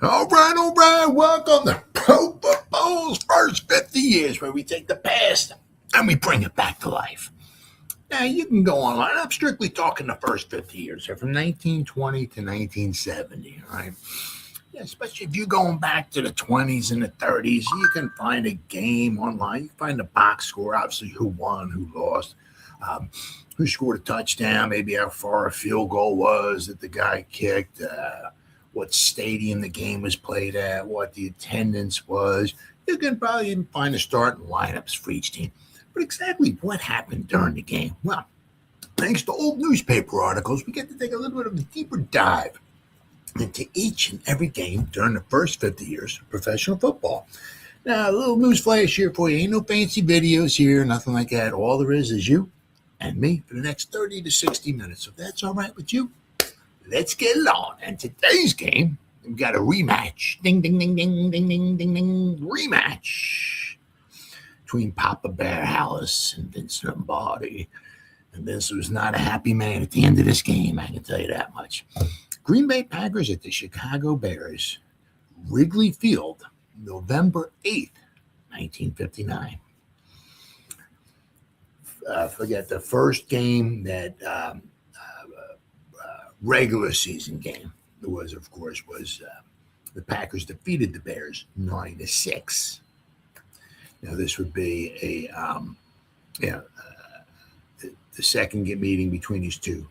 All right. Welcome to Pro Football's first 50 years, where we take the past and we bring it back to life. Now, you can go online. I'm strictly talking the first 50 years, so from 1920 to 1970, all right? Yeah, especially if you're going back to the 20s and the 30s, you can find a game online. You can find the box score, obviously who won, who lost, who scored a touchdown, maybe how far a field goal was that the guy kicked, what stadium the game was played at, what the attendance was. You can probably even find the starting lineups for each team. But exactly what happened during the game? Well, thanks to old newspaper articles, we get to take a little bit of a deeper dive into each and every game during the first 50 years of professional football. Now, a little news flash here for you. Ain't no fancy videos here, nothing like that. All there is you and me for the next 30 to 60 minutes. If that's all right with you, let's get it on. And today's game, we've got a rematch. Ding, ding, ding, ding, ding, ding, ding, ding. Rematch between Papa Bear Hallis and Vince Lombardi. And Vince was not a happy man at the end of this game, I can tell you that much. Green Bay Packers at the Chicago Bears, Wrigley Field, November 8th, 1959. Forget the first game that regular season game was the Packers defeated the Bears 9-6. Now this would be the second meeting between these two.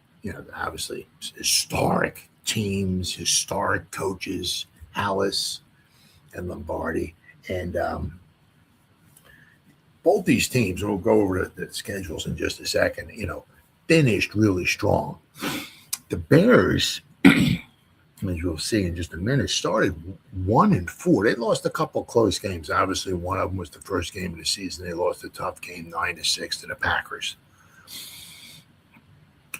Obviously historic teams, historic coaches, Hallis and Lombardi, and both these teams. And we'll go over the schedules in just a second. Finished really strong. The Bears, as you'll see in just a minute, started 1-4. They lost a couple close games. Obviously, one of them was the first game of the season. They lost a tough game, 9-6 to the Packers.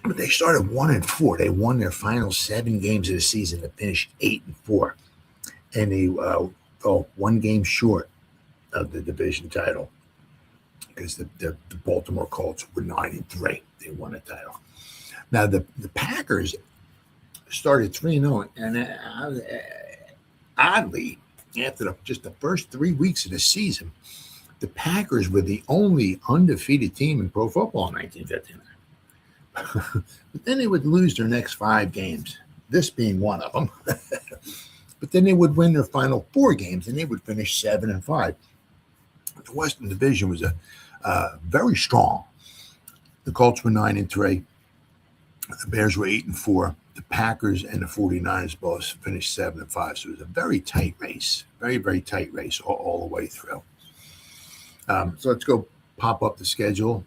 But they started 1-4. They won their final 7 games of the season to finish 8-4, and they fell one game short of the division title because the Baltimore Colts were 9-3. They won the title. Now the Packers started 3-0, and oddly, after just the first 3 weeks of the season, the Packers were the only undefeated team in pro football in 1959. But then they would lose their next 5 games, this being one of them. But then they would win their final 4 games, and they would finish 7-5. The Western Division was very strong. The Colts were 9-3. The Bears were 8-4. The Packers and the 49ers both finished 7-5. So it was a very tight race, very, very tight race all the way through. So let's go pop up the schedule.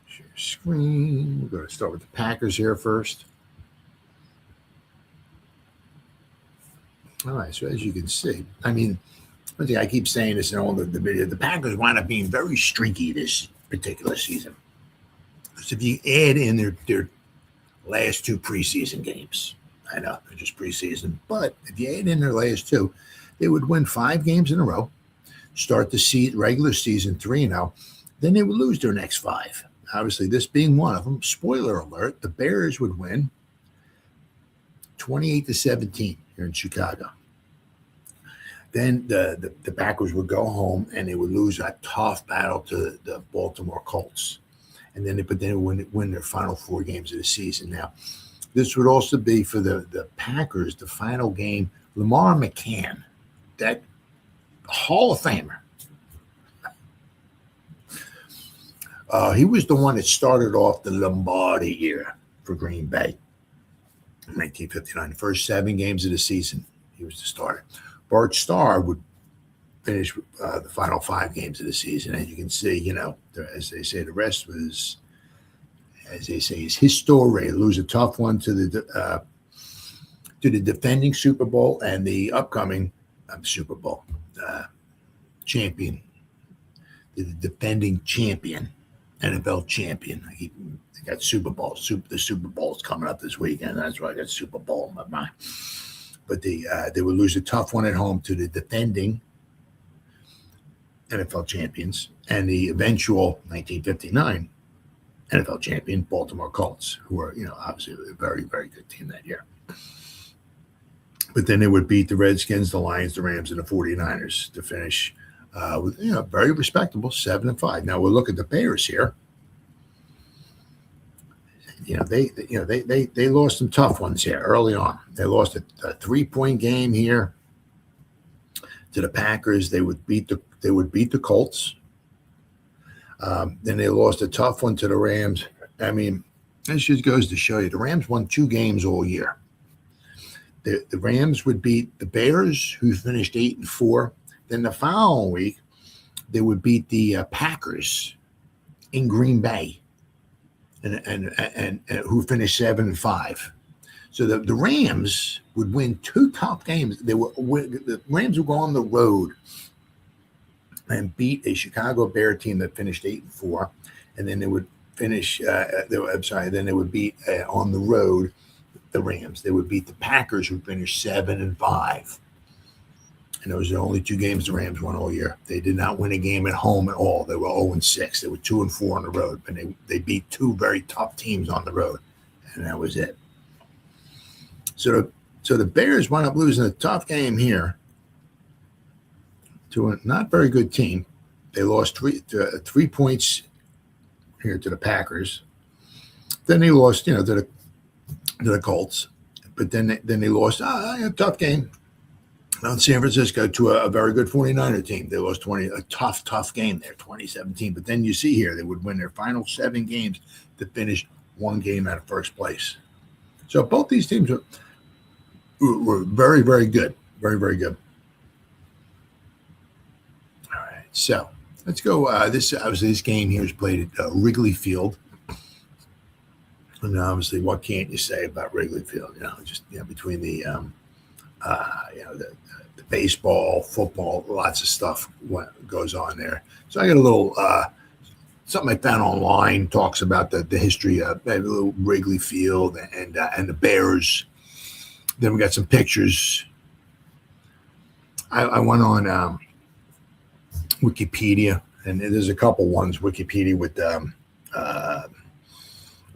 Share screen. We're going to start with the Packers here first. All right, so as you can see, one thing I keep saying this in all the video, the Packers wind up being very streaky this particular season. Because if you add in their last 2 preseason games, I know they're just preseason, but if you add in their last 2, they would win 5 games in a row, start the regular season 3-0, then they would lose their next 5. Obviously, this being one of them. Spoiler alert: the Bears would win 28-17 here in Chicago. Then the Packers would go home and they would lose a tough battle to the Baltimore Colts. And then they would win their final 4 games of the season. Now, this would also be for the Packers, the final game. Lamar McCann, that Hall of Famer, he was the one that started off the Lombardi era for Green Bay in 1959. The first 7 games of the season, he was the starter. Bart Starr would finish the final 5 games of the season. And you can see, as they say, the rest was, as they say, is history. Lose a tough one to the defending Super Bowl and the upcoming Super Bowl champion, the defending champion, NFL champion. They got Super Bowl. The Super Bowl's coming up this weekend. That's why I got Super Bowl in my mind. But they would lose a tough one at home to the defending NFL champions and the eventual 1959 NFL champion Baltimore Colts, who are, obviously a very, very good team that year. But then they would beat the Redskins, the Lions, the Rams, and the 49ers to finish with very respectable 7-5. Now we'll look at the Bears here. They lost some tough ones here early on. They lost a 3-point game here to the Packers. They would beat the Colts. Then they lost a tough one to the Rams. I mean, this just goes to show you the Rams won 2 games all year. The Rams would beat the Bears, who finished 8-4. Then the following week, they would beat the Packers in Green Bay, and who finished 7-5. So the Rams would win 2 tough games. The Rams would go on the road and beat a Chicago Bear team that finished 8-4, and then they would finish. Then they would beat on the road the Rams. They would beat the Packers, who finished 7-5. And those are the only 2 games the Rams won all year. They did not win a game at home at all. They were 0-6. They were 2-4 on the road, but they beat 2 very tough teams on the road, and that was it. So the Bears wound up losing a tough game here to a not very good team. They lost 3 points here to the Packers. Then they lost, to the Colts. But then they lost a tough game on San Francisco to a very good 49er team. They lost a tough game there, 2017. But then you see here, they would win their final 7 games to finish 1 game out of first place. So both these teams were very, very good. Very, very good. All right. So let's go. This game here is played at Wrigley Field. And obviously, what can't you say about Wrigley Field? Between the baseball, football, lots of stuff goes on there. So I got a little something I found online talks about the history of Wrigley Field and the Bears. Then we got some pictures. I went on Wikipedia, and there's a couple ones Wikipedia with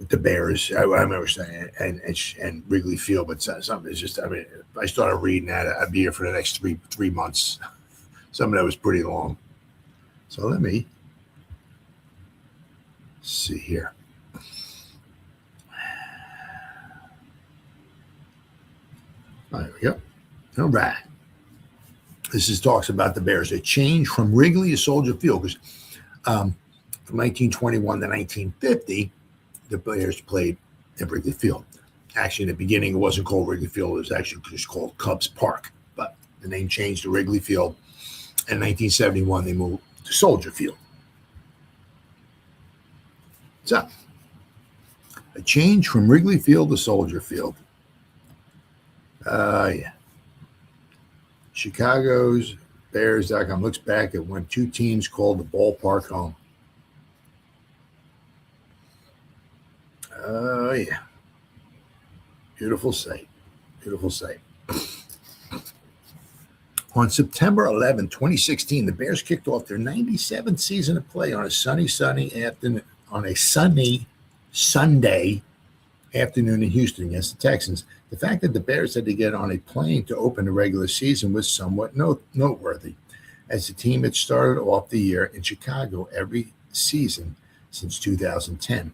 the Bears. I remember saying and Wrigley Field, but something is just. I mean, if I started reading that, I'd be here for the next three months. Some of that was pretty long. So let me see here. There we go. All right. This talks about the Bears. They changed from Wrigley to Soldier Field because from 1921 to 1950, the Bears played at Wrigley Field. Actually, in the beginning, it wasn't called Wrigley Field. It was actually just called Cubs Park. But the name changed to Wrigley Field. In 1971, they moved to Soldier Field. So, a change from Wrigley Field to Soldier Field. Yeah. Chicago's Bears.com looks back at when 2 teams called the ballpark home. Yeah. Beautiful sight. Beautiful sight. On September 11, 2016, the Bears kicked off their 97th season of play on a sunny Sunday afternoon in Houston against the Texans. The fact that the Bears had to get on a plane to open the regular season was somewhat noteworthy, as the team had started off the year in Chicago every season since 2010.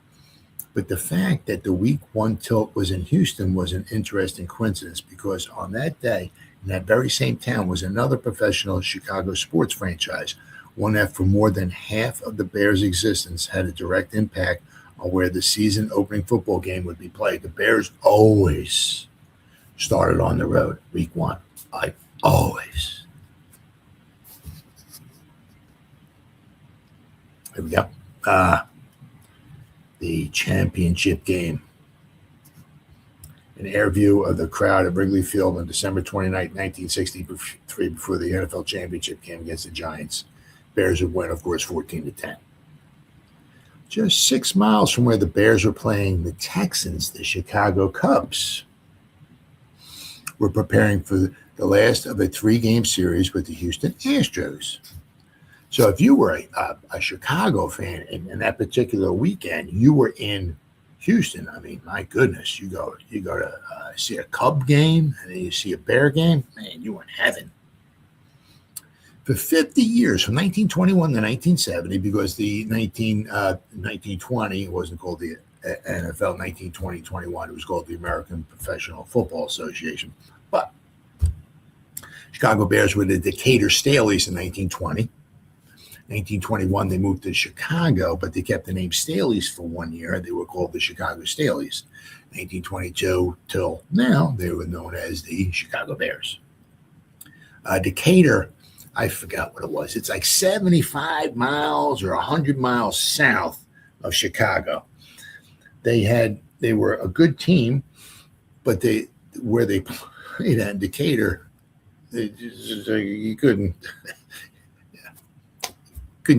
But the fact that the Week 1 tilt was in Houston was an interesting coincidence, because on that day, in that very same town, was another professional Chicago sports franchise, one that for more than half of the Bears' existence had a direct impact on where the season opening football game would be played. The Bears always started on the road, Week 1. Always. Here we go. The championship game. An air view of the crowd at Wrigley Field on December 29, 1963, before the NFL championship game against the Giants. Bears would win, of course, 14-10. Just 6 miles from where the Bears were playing the Texans, the Chicago Cubs were preparing for the last of a 3-game series with the Houston Astros. So if you were a Chicago fan in that particular weekend, you were in Houston, I mean, my goodness, you go to see a Cub game and then you see a Bear game, man, you're in heaven. For 50 years, from 1921 to 1970, because the 1920 wasn't called the NFL, 1920-21, it was called the American Professional Football Association. But Chicago Bears were the Decatur Staleys in 1920. 1921, they moved to Chicago, but they kept the name Staleys for 1 year. They were called the Chicago Staleys. 1922 till now, they were known as the Chicago Bears. Decatur, I forgot what it was. It's like 75 miles or 100 miles south of Chicago. They were a good team, but where they played at Decatur, you couldn't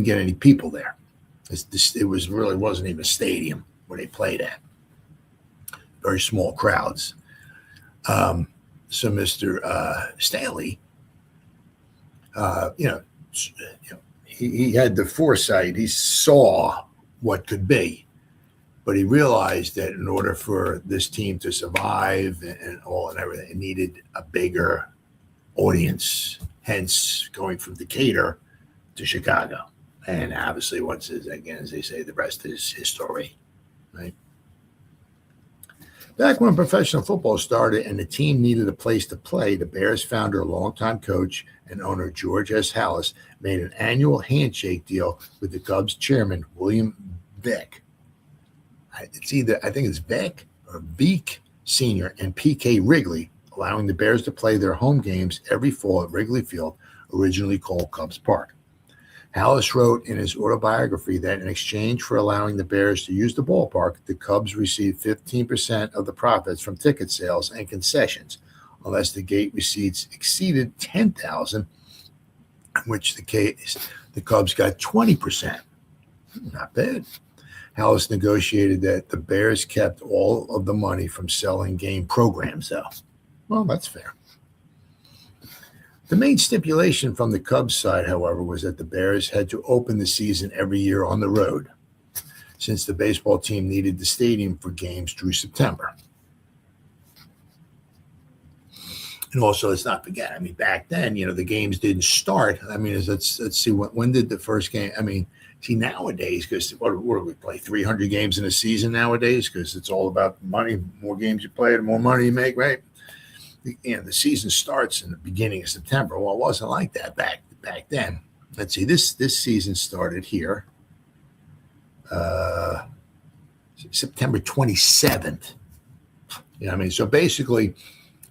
get any people there. It wasn't even a stadium where they played at. Very small crowds. So Mr. Staley, he had the foresight. He saw what could be, but he realized that in order for this team to survive and everything, it needed a bigger audience. Hence, going from Decatur to Chicago. And obviously, as they say, the rest is history, right? Back when professional football started and the team needed a place to play, the Bears founder, longtime coach and owner George S. Halas made an annual handshake deal with the Cubs chairman, William Beck. I think it's Beck or Beek Sr. and P.K. Wrigley, allowing the Bears to play their home games every fall at Wrigley Field, originally called Cubs Park. Halas wrote in his autobiography that in exchange for allowing the Bears to use the ballpark, the Cubs received 15% of the profits from ticket sales and concessions, unless the gate receipts exceeded $10,000, in which the Cubs got 20%. Not bad. Halas negotiated that the Bears kept all of the money from selling game programs, though. Well, that's fair. The main stipulation from the Cubs side, however, was that the Bears had to open the season every year on the road, since the baseball team needed the stadium for games through September. And also, let's not forget, back then, the games didn't start. Let's see, when did the first game, nowadays, because what do we play, 300 games in a season nowadays? Because it's all about money. More games you play, the more money you make, right? The season starts in the beginning of September. Well, it wasn't like that back then. Let's see, this season started here, September 27th. So basically,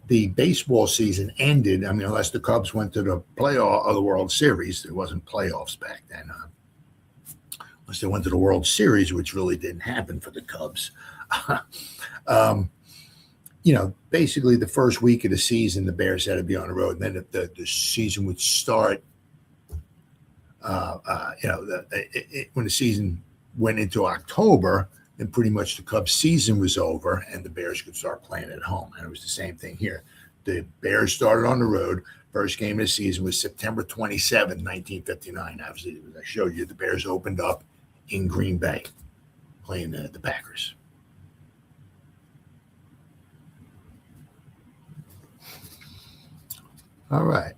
the baseball season ended. Unless the Cubs went to the playoff of the World Series, there wasn't playoffs back then. Unless they went to the World Series, which really didn't happen for the Cubs. Basically the first week of the season, the Bears had to be on the road. And then the season would start, when the season went into October, then pretty much the Cubs season was over and the Bears could start playing at home. And it was the same thing here. The Bears started on the road. First game of the season was September 27, 1959. Obviously, as I showed you, the Bears opened up in Green Bay playing the Packers. All right.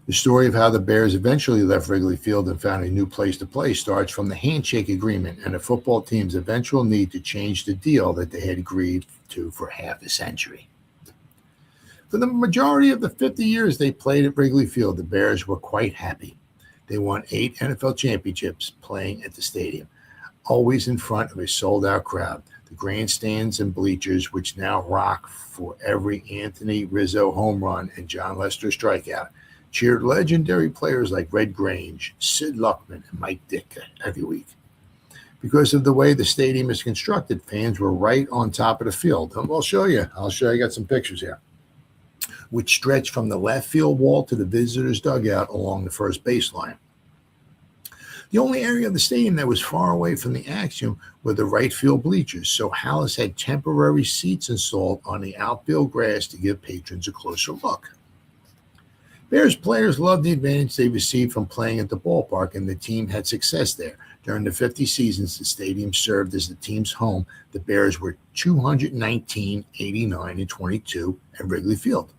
The story of how the Bears eventually left Wrigley Field and found a new place to play starts from the handshake agreement and the football team's eventual need to change the deal that they had agreed to for half a century. For the majority of the 50 years they played at Wrigley Field, the Bears were quite happy. They won 8 NFL championships playing at the stadium, always in front of a sold-out crowd. The grandstands and bleachers, which now rock for every Anthony Rizzo home run and John Lester strikeout, cheered legendary players like Red Grange, Sid Luckman, and Mike Ditka every week. Because of the way the stadium is constructed, fans were right on top of the field. And I'll show you. I got some pictures here, which stretched from the left field wall to the visitors' dugout along the first baseline. The only area of the stadium that was far away from the action were the right field bleachers, so Halas had temporary seats installed on the outfield grass to give patrons a closer look. Bears players loved the advantage they received from playing at the ballpark, and the team had success there. During the 50 seasons the stadium served as the team's home, the Bears were 219, 89, and 22 at Wrigley Field.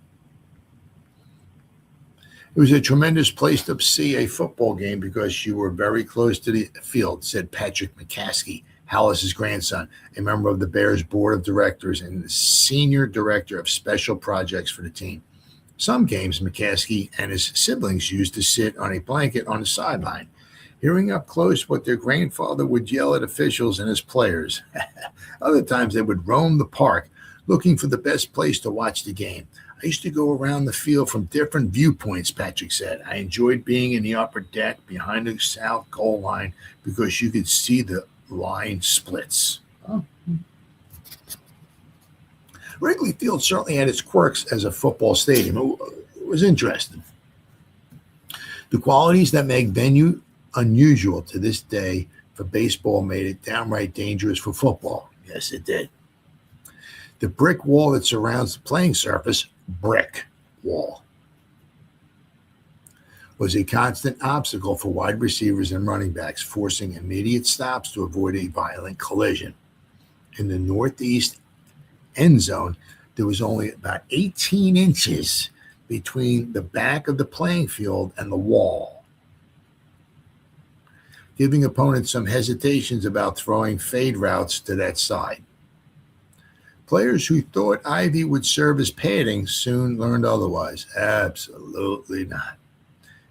It was a tremendous place to see a football game because you were very close to the field, said Patrick McCaskey, Hallis's grandson, a member of the Bears board of directors and the senior director of special projects for the team. Some games McCaskey and his siblings used to sit on a blanket on the sideline, hearing up close what their grandfather would yell at officials and his players. Other times they would roam the park looking for the best place to watch the game. I used to go around the field from different viewpoints, Patrick said. I enjoyed being in the upper deck behind the south goal line because you could see the line splits. Oh. Wrigley Field certainly had its quirks as a football stadium. It was interesting. The qualities that make venue unusual to this day for baseball made it downright dangerous for football. Yes, it did. The brick wall that surrounds the playing surface, brick wall, was a constant obstacle for wide receivers and running backs, forcing immediate stops to avoid a violent collision. In the northeast end zone, there was only about 18 inches between the back of the playing field and the wall, giving opponents some hesitations about throwing fade routes to that side. Players who thought ivy would serve as padding soon learned otherwise. Absolutely not.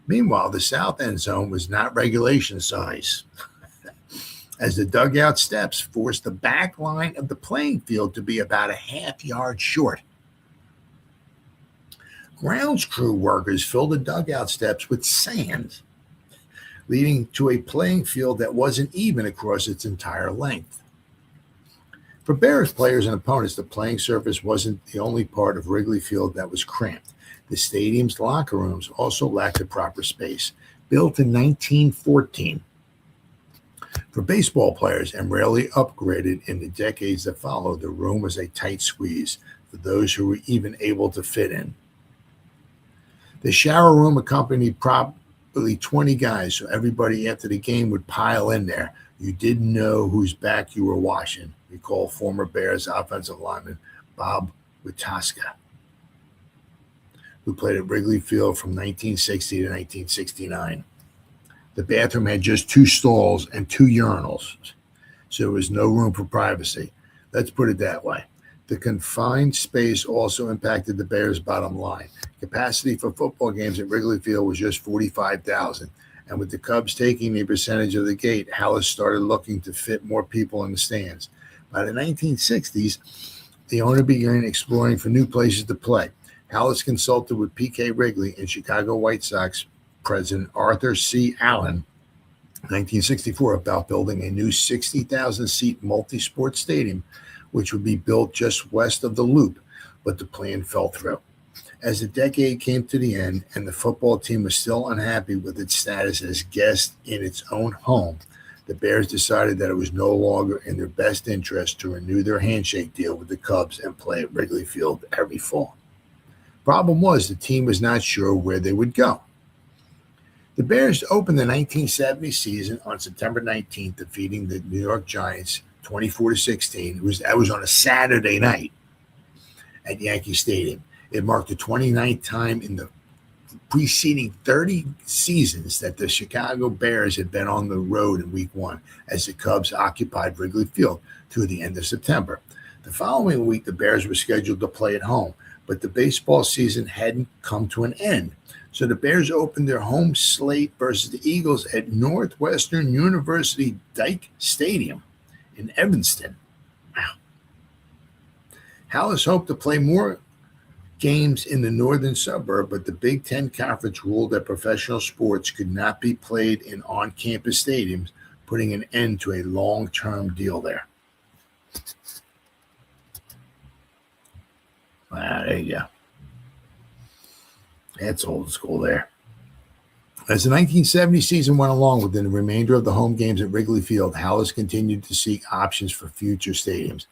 Meanwhile, the south end zone was not regulation size, as the dugout steps forced the back line of the playing field to be about a half yard short. Grounds crew workers filled the dugout steps with sand, leading to a playing field that wasn't even across its entire length. For Bears players and opponents, the playing surface wasn't the only part of Wrigley Field that was cramped. The stadium's locker rooms also lacked the proper space. Built in 1914 for baseball players and rarely upgraded in the decades that followed, the room was a tight squeeze for those who were even able to fit in. The shower room accompanied probably 20 guys, so everybody after the game would pile in there. You didn't know whose back you were washing, recalled former Bears offensive lineman Bob Witaska, who played at Wrigley Field from 1960 to 1969. The bathroom had just 2 stalls and 2 urinals, so there was no room for privacy. Let's put it that way. The confined space also impacted the Bears' bottom line. Capacity for football games at Wrigley Field was just 45,000. And with the Cubs taking a percentage of the gate, Hallis started looking to fit more people in the stands. By the 1960s, the owner began exploring for new places to play. Hallis consulted with P.K. Wrigley and Chicago White Sox president Arthur C. Allen in 1964 about building a new 60,000-seat multi-sport stadium, which would be built just west of the Loop, but the plan fell through. As the decade came to the end and the football team was still unhappy with its status as guest in its own home, the Bears decided that it was no longer in their best interest to renew their handshake deal with the Cubs and play at Wrigley Field every fall. Problem was, the team was not sure where they would go. The Bears opened the 1970 season on September 19th, defeating the New York Giants 24-16. That was on a Saturday night at Yankee Stadium. It marked the 29th time in the preceding 30 seasons that the Chicago Bears had been on the road in Week 1 as the Cubs occupied Wrigley Field through the end of September. The following week, the Bears were scheduled to play at home, but the baseball season hadn't come to an end. So the Bears opened their home slate versus the Eagles at Northwestern University Dike Stadium in Evanston. Wow. Hallis hoped to play more games in the northern suburb, but the Big Ten Conference ruled that professional sports could not be played in on-campus stadiums, putting an end to a long-term deal there. There you go. That's old school there. As the 1970 season went along within the remainder of the home games at Wrigley Field, Hallis continued to seek options for future stadiums.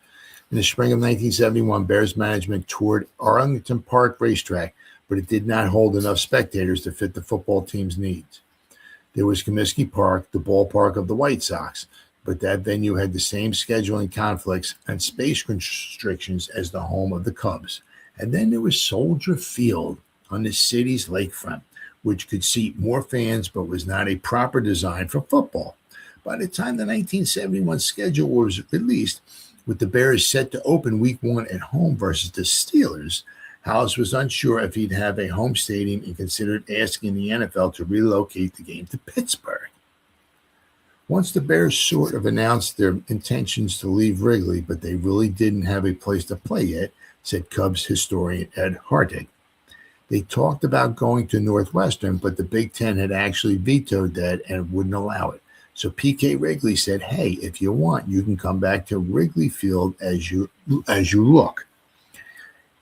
In the spring of 1971, Bears management toured Arlington Park Racetrack, but it did not hold enough spectators to fit the football team's needs. There was Comiskey Park, the ballpark of the White Sox, but that venue had the same scheduling conflicts and space restrictions as the home of the Cubs. And then there was Soldier Field on the city's lakefront, which could seat more fans but was not a proper design for football. By the time the 1971 schedule was released, with the Bears set to open Week 1 at home versus the Steelers, Hollis was unsure if he'd have a home stadium and considered asking the NFL to relocate the game to Pittsburgh. Once the Bears sort of announced their intentions to leave Wrigley, but they really didn't have a place to play yet, said Cubs historian Ed Hartig. They talked about going to Northwestern, but the Big Ten had actually vetoed that and wouldn't allow it. So P.K. Wrigley said, hey, if you want, you can come back to Wrigley Field as you look.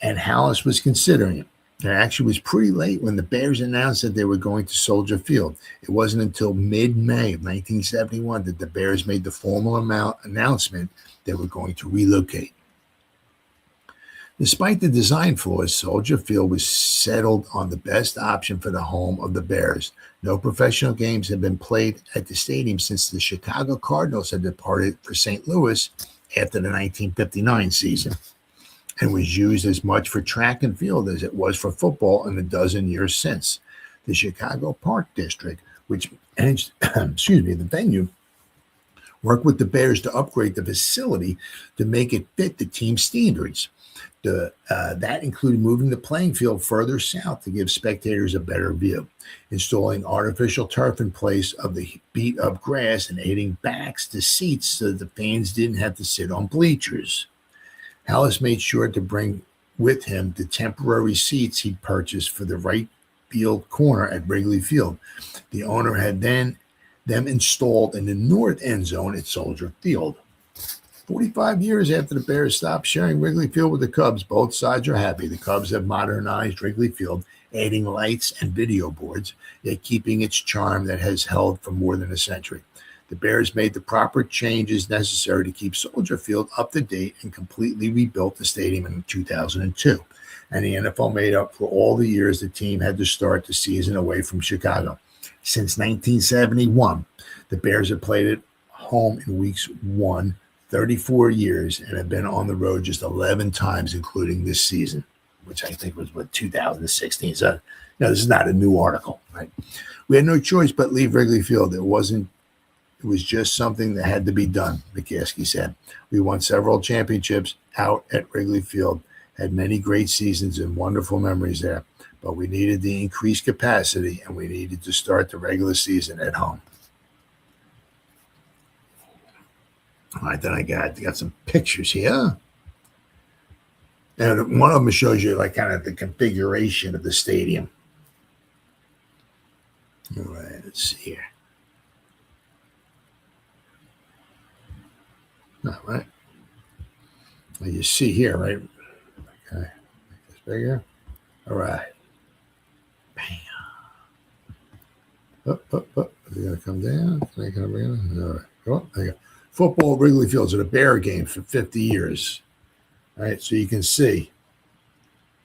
And Hollis was considering it. It actually was pretty late when the Bears announced that they were going to Soldier Field. It wasn't until mid-May of 1971 that the Bears made the formal announcement they were going to relocate. Despite the design flaws, Soldier Field was settled on the best option for the home of the Bears. No professional games had been played at the stadium since the Chicago Cardinals had departed for St. Louis after the 1959 season, and was used as much for track and field as it was for football in a dozen years since. The Chicago Park District, which managed the venue, worked with the Bears to upgrade the facility to make it fit the team's standards. That included moving the playing field further south to give spectators a better view, installing artificial turf in place of the beat-up grass, and adding backs to seats so that the fans didn't have to sit on bleachers. Hollis made sure to bring with him the temporary seats he'd purchased for the right field corner at Wrigley Field. The owner had then them installed in the north end zone at Soldier Field. 45 years after the Bears stopped sharing Wrigley Field with the Cubs, both sides are happy. The Cubs have modernized Wrigley Field, adding lights and video boards, yet keeping its charm that has held for more than a century. The Bears made the proper changes necessary to keep Soldier Field up to date and completely rebuilt the stadium in 2002. And the NFL made up for all the years the team had to start the season away from Chicago. Since 1971, the Bears have played at home in weeks 1, 34 years, and have been on the road just 11 times, including this season, which I think was 2016. So, this is not a new article, right? We had no choice but leave Wrigley Field. It was just something that had to be done, McCaskey said. We won several championships out at Wrigley Field, had many great seasons and wonderful memories there, but we needed the increased capacity, and we needed to start the regular season at home. All right, then I got some pictures here. And one of them shows you kind of the configuration of the stadium. All right, let's see here. All right. Well, you see here, right? Okay. Make this bigger. All right. Bam. Up. Is it going to come down? Can I come in? All right. Oh, there you go. Football at Wrigley Field is a Bear game for 50 years. All right, so you can see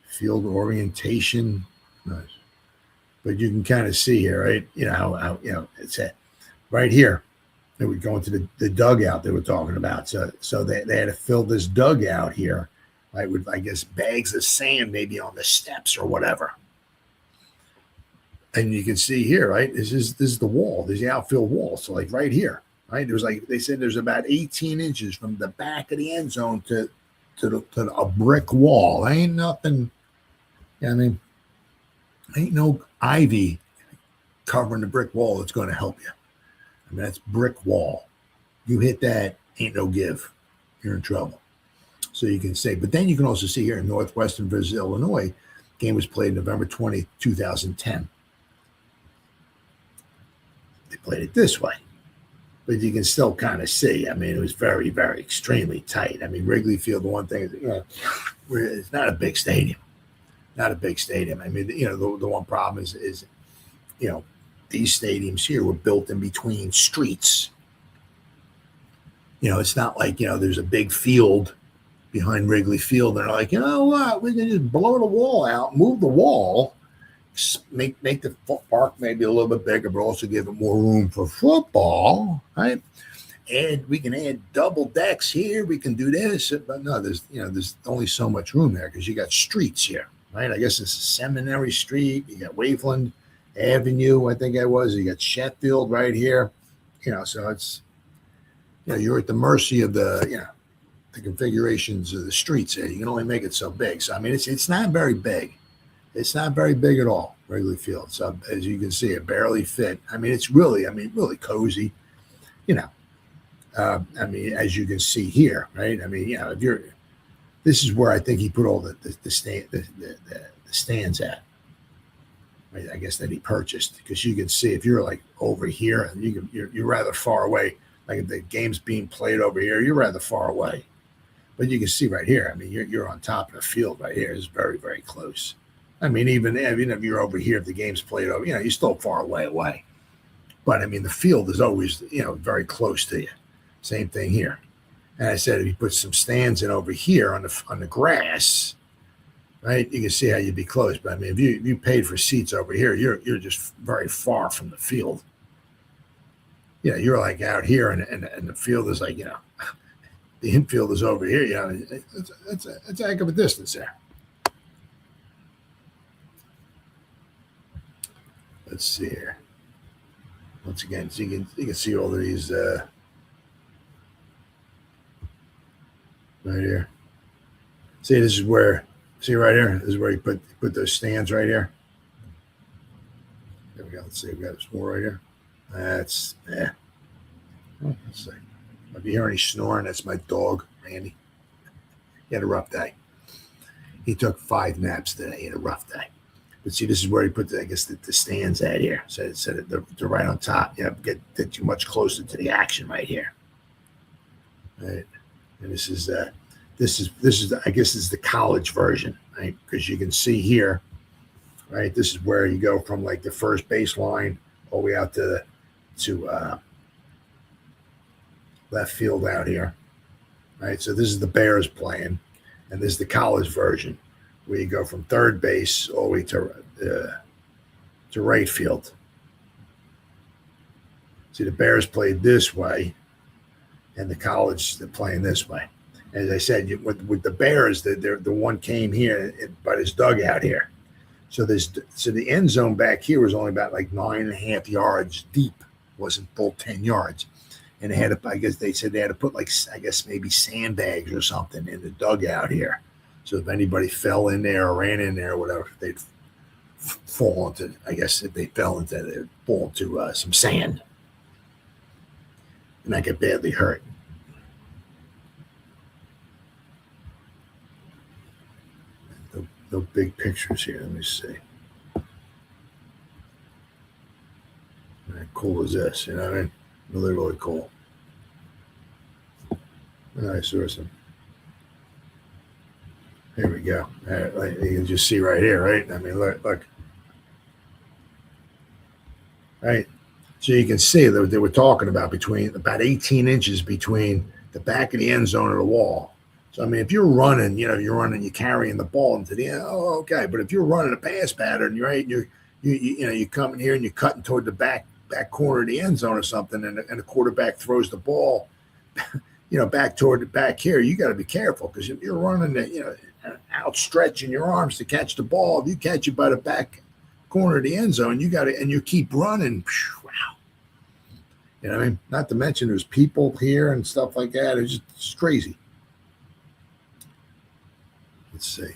field orientation. Nice. But you can kind of see here, right? How it's right here. They would go into the dugout they were talking about. So they had to fill this dugout here, right, with, I guess, bags of sand maybe on the steps or whatever. And you can see here, right? This is the wall. There's the outfield wall. So right here. Right, there's they said there's about 18 inches from the back of the end zone to a brick wall. Ain't nothing. Ain't no ivy covering the brick wall that's going to help you. That's brick wall. You hit that, ain't no give. You're in trouble. So you can say, but then you can also see here in Northwestern versus Illinois, game was played November 20, 2010. They played it this way. But you can still kind of see. It was very, very extremely tight. Wrigley Field, the one thing is, it's not a big stadium. Not a big stadium. The one problem is these stadiums here were built in between streets. It's not like, there's a big field behind Wrigley Field. And they're like, you know what? We can just blow the wall out, move the wall, make the park maybe a little bit bigger, but also give it more room for football, right? And we can add double decks here. We can do this, but no, there's only so much room there because you got streets here, right? I guess it's Seminary Street. You got Waveland Avenue, I think it was. You got Sheffield right here, So it's, you're at the mercy of the configurations of the streets here. You can only make it so big. So I mean, it's not very big. It's not very big at all, Wrigley Field. So as you can see, it barely fit. I mean, it's really cozy, I mean, as you can see here, right? I mean, this is where I think he put all the stands at. Right? I guess that he purchased, because you can see if you're like over here and you're rather far away. Like if the game's being played over here, you're rather far away. But you can see right here. I mean, you're on top of the field right here. It's very, very close. I mean, even if you're over here, if the game's played over, you're still far away. But I mean, the field is always, very close to you. Same thing here. And I said, if you put some stands in over here on the grass, right, you can see how you'd be close. But I mean, if you paid for seats over here, you're just very far from the field. You're like out here, and the field is like, the infield is over here. It's a heck of a distance there. Let's see here. Once again, so you can see all of these right here. See, this is where. See right here. This is where you put those stands right here. There we go. Let's see. We got some more right here. That's Well, let's see. If you hear any snoring, that's my dog, Randy. He had a rough day. He took 5 naps today. He had a rough day. But see, this is where he put the stands at here. So they're right on top. Get you much closer to the action right here. Right. And this is I guess is the college version, right? Because you can see here, right? This is where you go from like the first baseline all the way out to left field out here, right? So this is the Bears playing, and this is the college version, where you go from third base all the way to right field. See, the Bears played this way, and the college they're playing this way. As I said, with the Bears, the one came here by this dugout here. So the end zone back here was only about like 9.5 yards deep, wasn't full 10 yards. And they had I guess they said they had to put maybe sandbags or something in the dugout here. So if anybody fell in there or ran in there or whatever, they'd fall into, I guess if they fell into, they'd fall into some sand and not get badly hurt. No big pictures here. Let me see. How cool is this? You know what I mean? Really, really cool. Nice, awesome. Here we go. Like you can just see right here, right? I mean, look. Right? So you can see that they were talking about about 18 inches between the back of the end zone and the wall. So, I mean, if you're running, you're carrying the ball into the end, okay. But if you're running a pass pattern, right, you're coming here and you're cutting toward the back corner of the end zone or something, and the quarterback throws the ball, back toward the back here, you got to be careful, because if you're running, outstretching your arms to catch the ball, if you catch it by the back corner of the end zone, and you keep running, wow. You know what I mean? Not to mention there's people here and stuff like that. It's just crazy. Let's see.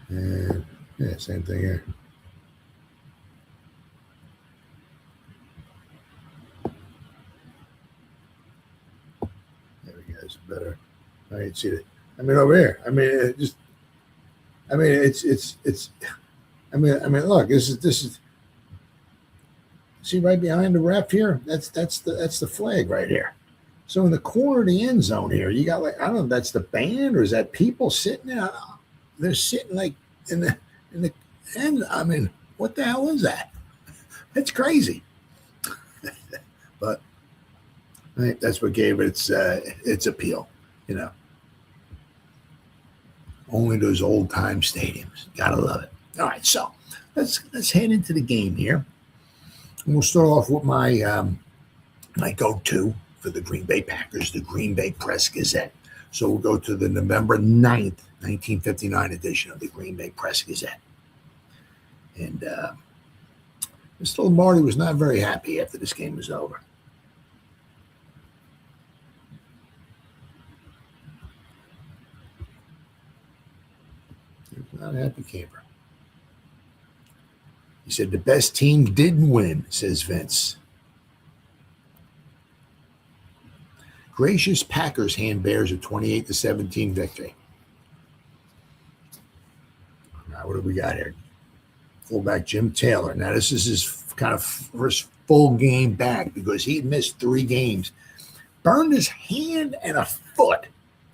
And yeah, same thing here. There we go. It's better. I can see it. I mean, over here. I mean, it's. I mean, look. This is. See right behind the ref here? That's the flag right here. So in the corner of the end zone here, you got I don't know if that's the band or is that people sitting there? They're sitting like in the end. I mean, what the hell is that? That's crazy. But right, that's what gave it its appeal, Only those old time stadiums. Gotta love it. All right, so let's head into the game here. And we'll start off with my go-to for the Green Bay Packers, the Green Bay Press Gazette. So we'll go to the November 9th, 1959 edition of the Green Bay Press Gazette. And Mr. Lombardi was not very happy after this game was over. He was not a happy camper. He said, the best team didn't win, says Vince. Gracious Packers hand Bears a 28-17 victory. Now, what do we got here? Fullback Jim Taylor. Now, this is his kind of first full game back because he had missed 3 games. Burned his hand and a foot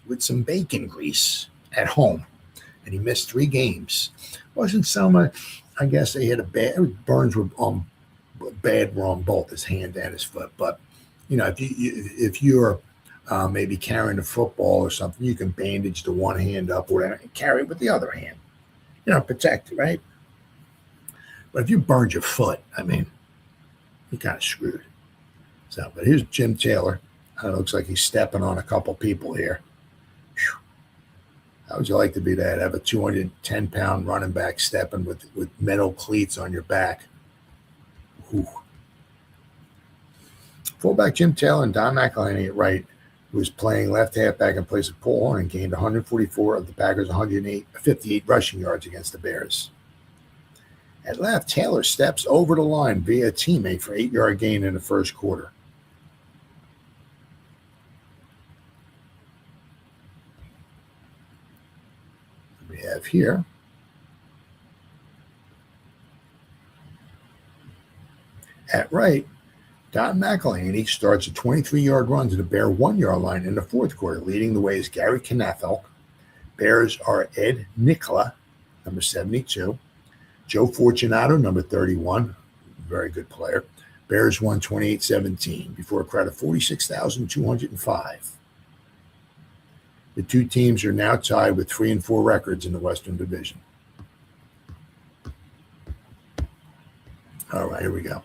with some bacon grease at home. And he missed 3 games. Wasn't so much, I guess they had burns were bad were on both his hand and his foot. But, you know, if you're maybe carrying a football or something, you can bandage the one hand up or whatever and carry it with the other hand. You know, protect it, right? But if you burned your foot, I mean, you're kind of screwed. So, but here's Jim Taylor. It looks like he's stepping on a couple people here. Whew. How would you like to be that? Have a 210-pound running back stepping with metal cleats on your back. Whew. Fullback Jim Taylor and Don McElhaney at right, who was playing left halfback in place of Paul Horn, gained 144 of the Packers' 158 rushing yards against the Bears. At left, Taylor steps over the line via a teammate for 8-yard gain in the first quarter. We have here at right, Don McElhaney starts a 23-yard run to the Bear 1-yard line in the fourth quarter. Leading the way is Gary Knafelk. Bears are Ed Nicola, number 72. Joe Fortunato, number 31. Very good player. Bears won 28-17 before a crowd of 46,205. The two teams are now tied with 3-4 records in the Western Division. All right, here we go.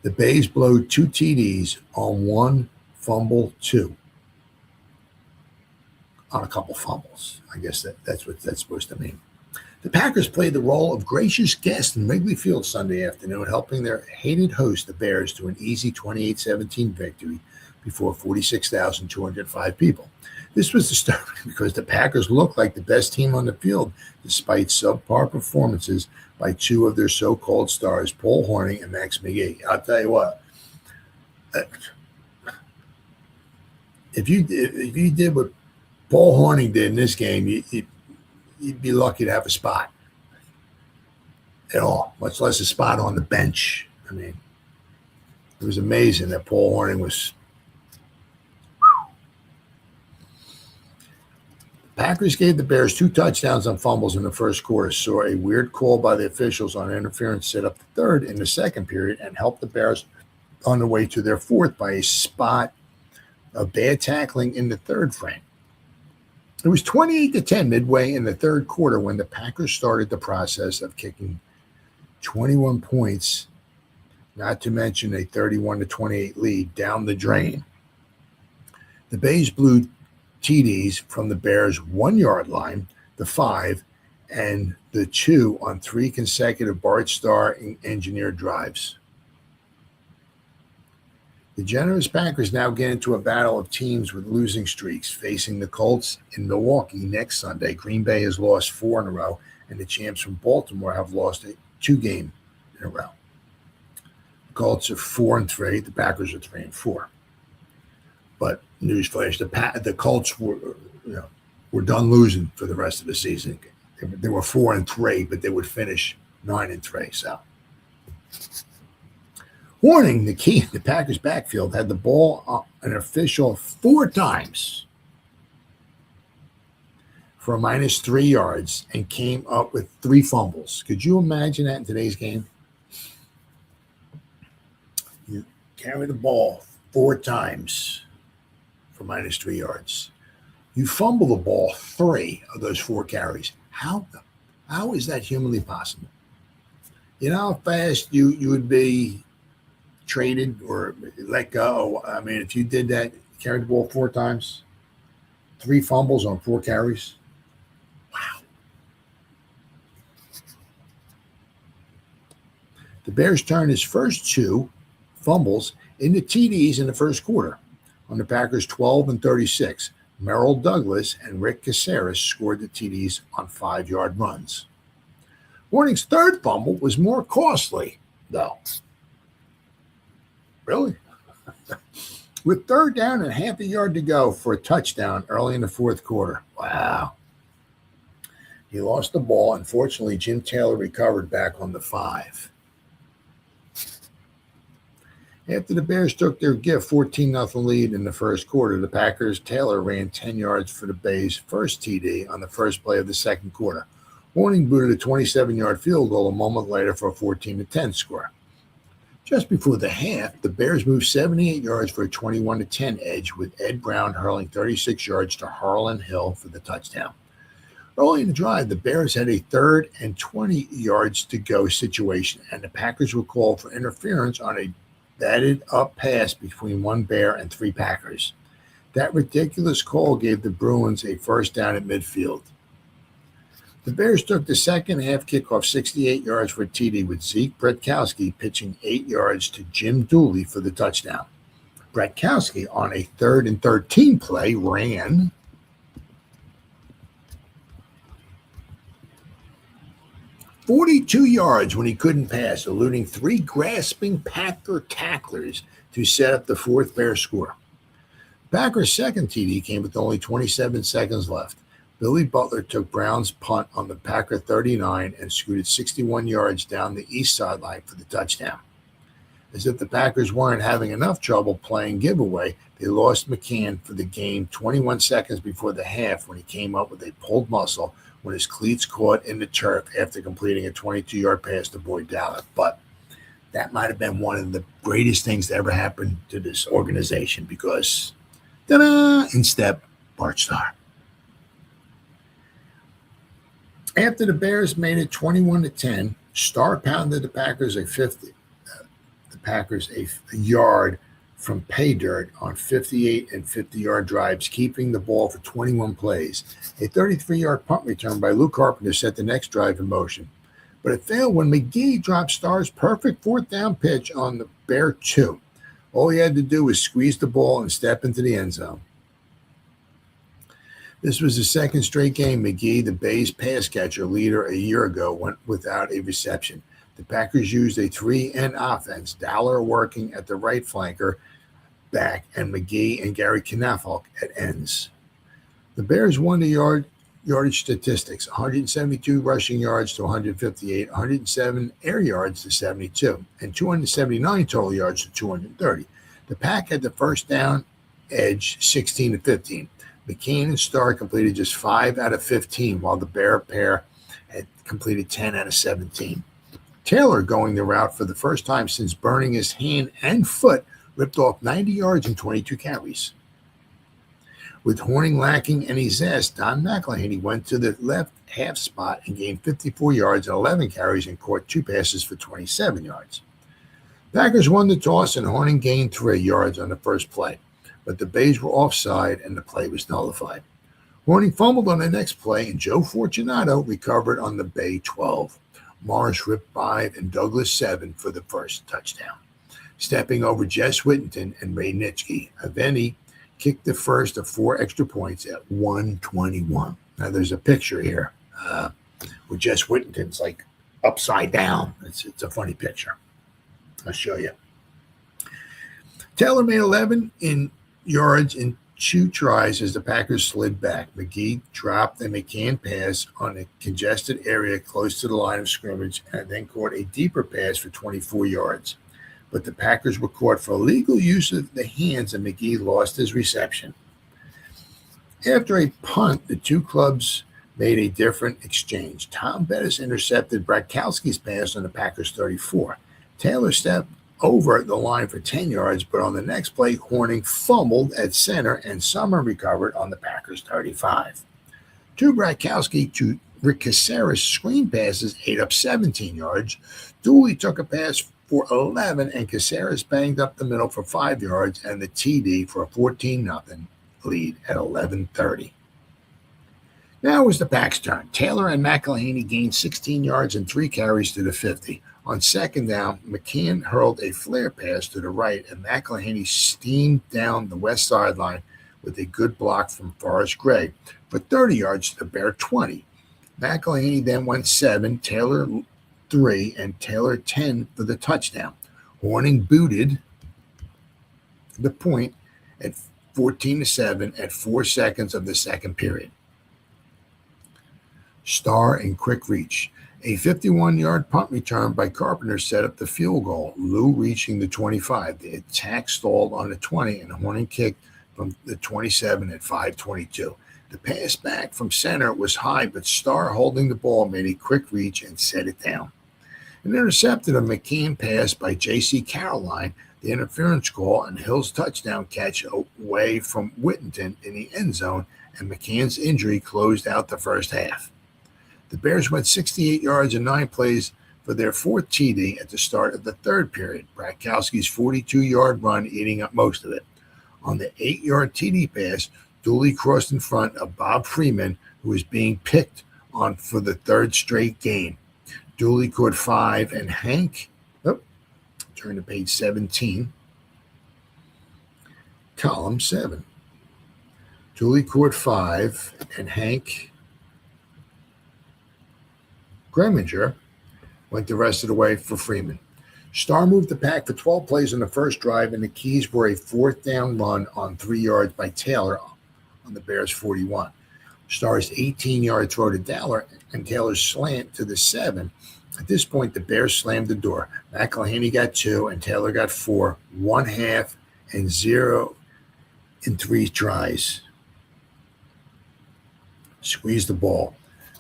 The Bays blow 2 TDs on 1 fumble 2. On a couple fumbles. I guess that's what that's supposed to mean. The Packers played the role of gracious guests in Wrigley Field Sunday afternoon, helping their hated host, the Bears, to an easy 28-17 victory before 46,205 people. This was disturbing because the Packers looked like the best team on the field, despite subpar performances by 2 of their so-called stars, Paul Hornung and Max McGee. I'll tell you what, if you did what Paul Hornung did in this game, you'd be lucky to have a spot at all, much less a spot on the bench. I mean, it was amazing that Paul Hornung was. Packers gave the Bears 2 touchdowns on fumbles in the first quarter, saw a weird call by the officials on interference set up the third in the second period, and helped the Bears on the way to their fourth by a spot of bad tackling in the third frame. It was 28-10 midway in the third quarter when the Packers started the process of kicking 21 points, not to mention a 31-28 lead, down the drain. The Bays blew TDs from the Bears' 1-yard line, the 5, and the 2 on 3 consecutive Bart Starr engineered drives. The generous Packers now get into a battle of teams with losing streaks, facing the Colts in Milwaukee next Sunday. Green Bay has lost 4 in a row, and the champs from Baltimore have lost 2 games in a row. The Colts are 4-3. The Packers are 3-4. But newsflash: the Colts were done losing for the rest of the season. They were 4-3, but they would finish 9-3. So, warning: the key in the Packers' backfield had the ball an official 4 times for a -3 yards and came up with 3 fumbles. Could you imagine that in today's game? You carry the ball 4 times for -3 yards. You fumble the ball 3 of those 4 carries. How is that humanly possible? You know how fast you would be traded or let go? I mean, if you did that, carried the ball 4 times, 3 fumbles on 4 carries. Wow. The Bears turned his first 2 fumbles into TDs in the first quarter. On the Packers' 12 and 36, Merrill Douglas and Rick Kezar scored the TDs on 5-yard runs. Horning's third fumble was more costly, though. Really? With 3rd down and half a yard to go for a touchdown early in the 4th quarter. Wow. He lost the ball. Unfortunately, Jim Taylor recovered back on the 5. After the Bears took their gift 14-0 lead in the first quarter, the Packers' Taylor ran 10 yards for the Bay's first TD on the first play of the second quarter. Horning booted a 27-yard field goal a moment later for a 14-10 score. Just before the half, the Bears moved 78 yards for a 21-10 edge, with Ed Brown hurling 36 yards to Harlan Hill for the touchdown. Early in the drive, the Bears had a 3rd and 20 yards to go situation, and the Packers were called for interference on a batted up pass between 1 Bear and 3 Packers. That ridiculous call gave the Bruins a first down at midfield. The Bears took the second half kickoff 68 yards for a TD, with Zeke Bretkowski pitching 8 yards to Jim Dooley for the touchdown. Bretkowski, on a 3rd and 13 play, ran 42 yards when he couldn't pass, eluding 3 grasping Packer tacklers to set up the 4th Bear score. Packers' second TD came with only 27 seconds left. Billy Butler took Brown's punt on the Packer 39 and scooted 61 yards down the east sideline for the touchdown. As if the Packers weren't having enough trouble playing giveaway, they lost McCann for the game 21 seconds before the half when he came up with a pulled muscle when his cleats caught in the turf after completing a 22-yard pass to Boyd Dowler. But that might have been one of the greatest things that ever happened to this organization, because ta-da, in stepped Bart Starr. After the Bears made it 21-10, Starr pounded the Packers a yard from pay dirt on 58 and 50-yard drives, keeping the ball for 21 plays. A 33-yard punt return by Lou Carpenter set the next drive in motion, but it failed when McGee dropped Starr's perfect 4th down pitch on the Bear 2. All he had to do was squeeze the ball and step into the end zone. This was the 2nd straight game McGee, the Bay's pass catcher leader a year ago, went without a reception. The Packers used a 3-end offense, Dowler working at the right flanker back, and McGee and Gary Knafel at ends. The Bears won the yardage statistics, 172 rushing yards to 158, 107 air yards to 72, and 279 total yards to 230. The Pack had the first down edge 16-15. McCain and Starr completed just 5 out of 15, while the Bear pair had completed 10 out of 17. Taylor, going the route for the first time since burning his hand and foot, ripped off 90 yards and 22 carries. With Horning lacking any zest, Don McElhaney went to the left half spot and gained 54 yards and 11 carries and caught 2 passes for 27 yards. Packers won the toss and Horning gained 3 yards on the first play, but the Bays were offside and the play was nullified. Horning fumbled on the next play, and Joe Fortunato recovered on the Bay 12. Morris ripped 5 and Douglas 7 for the first touchdown. Stepping over Jess Whittington and Ray Nitschke, Aveni kicked the first of 4 extra points at 1:21. Now there's a picture here where Jess Whittington's like upside down. It's a funny picture. I'll show you. Taylor made 11 yards in 2 tries as the Packers slid back. McGee dropped a McCann pass on a congested area close to the line of scrimmage and then caught a deeper pass for 24 yards. But the Packers were caught for illegal use of the hands, and McGee lost his reception. After a punt, the 2 clubs made a different exchange. Tom Bettis intercepted Bratkowski's pass on the Packers' 34. Taylor stepped over the line for 10 yards, but on the next play, Horning fumbled at center and Summer recovered on the Packers' 35. Two Bratkowski to Rick Kezar's screen passes ate up 17 yards. Dooley took a pass for 11, and Kezar banged up the middle for 5 yards and the TD for a 14-0 lead at 11:30. Now it was the Pack's turn. Taylor and McElhaney gained 16 yards and 3 carries to the 50. On second down, McCann hurled a flare pass to the right, and McElhaney steamed down the west sideline with a good block from Forrest Gregg for 30 yards to the Bear 20. McElhaney then went 7, Taylor 3, and Taylor 10 for the touchdown. Horning booted the point at 14-7 at 4 seconds of the second period. Starr and quick reach. A 51-yard punt return by Carpenter set up the field goal, Lou reaching the 25. The attack stalled on the 20, and Horning kicked from the 27 at 5:22. The pass back from center was high, but Starr, holding the ball, made a quick reach and set it down. An intercepted a McCann pass by J.C. Caroline, the interference call, and Hill's touchdown catch away from Whittington in the end zone, and McCann's injury closed out the first half. The Bears went 68 yards in 9 plays for their 4th TD at the start of the third period, Bratkowski's 42-yard run eating up most of it. On the 8-yard TD pass, Dooley crossed in front of Bob Freeman, who was being picked on for the 3rd straight game. Dooley caught 5, and Hank, turn to page 17, column 7. Dooley caught 5, and Hank Greminger went the rest of the way for Freeman. Starr moved the Pack for 12 plays on the first drive, and the keys were a 4th down run on 3 yards by Taylor on the Bears' 41. Starr's 18-yard throw to Dowler and Taylor's slant to the 7. At this point, the Bears slammed the door. McElhaney got 2, and Taylor got 4, 1/2, and 0 in 3 tries. Squeezed the ball.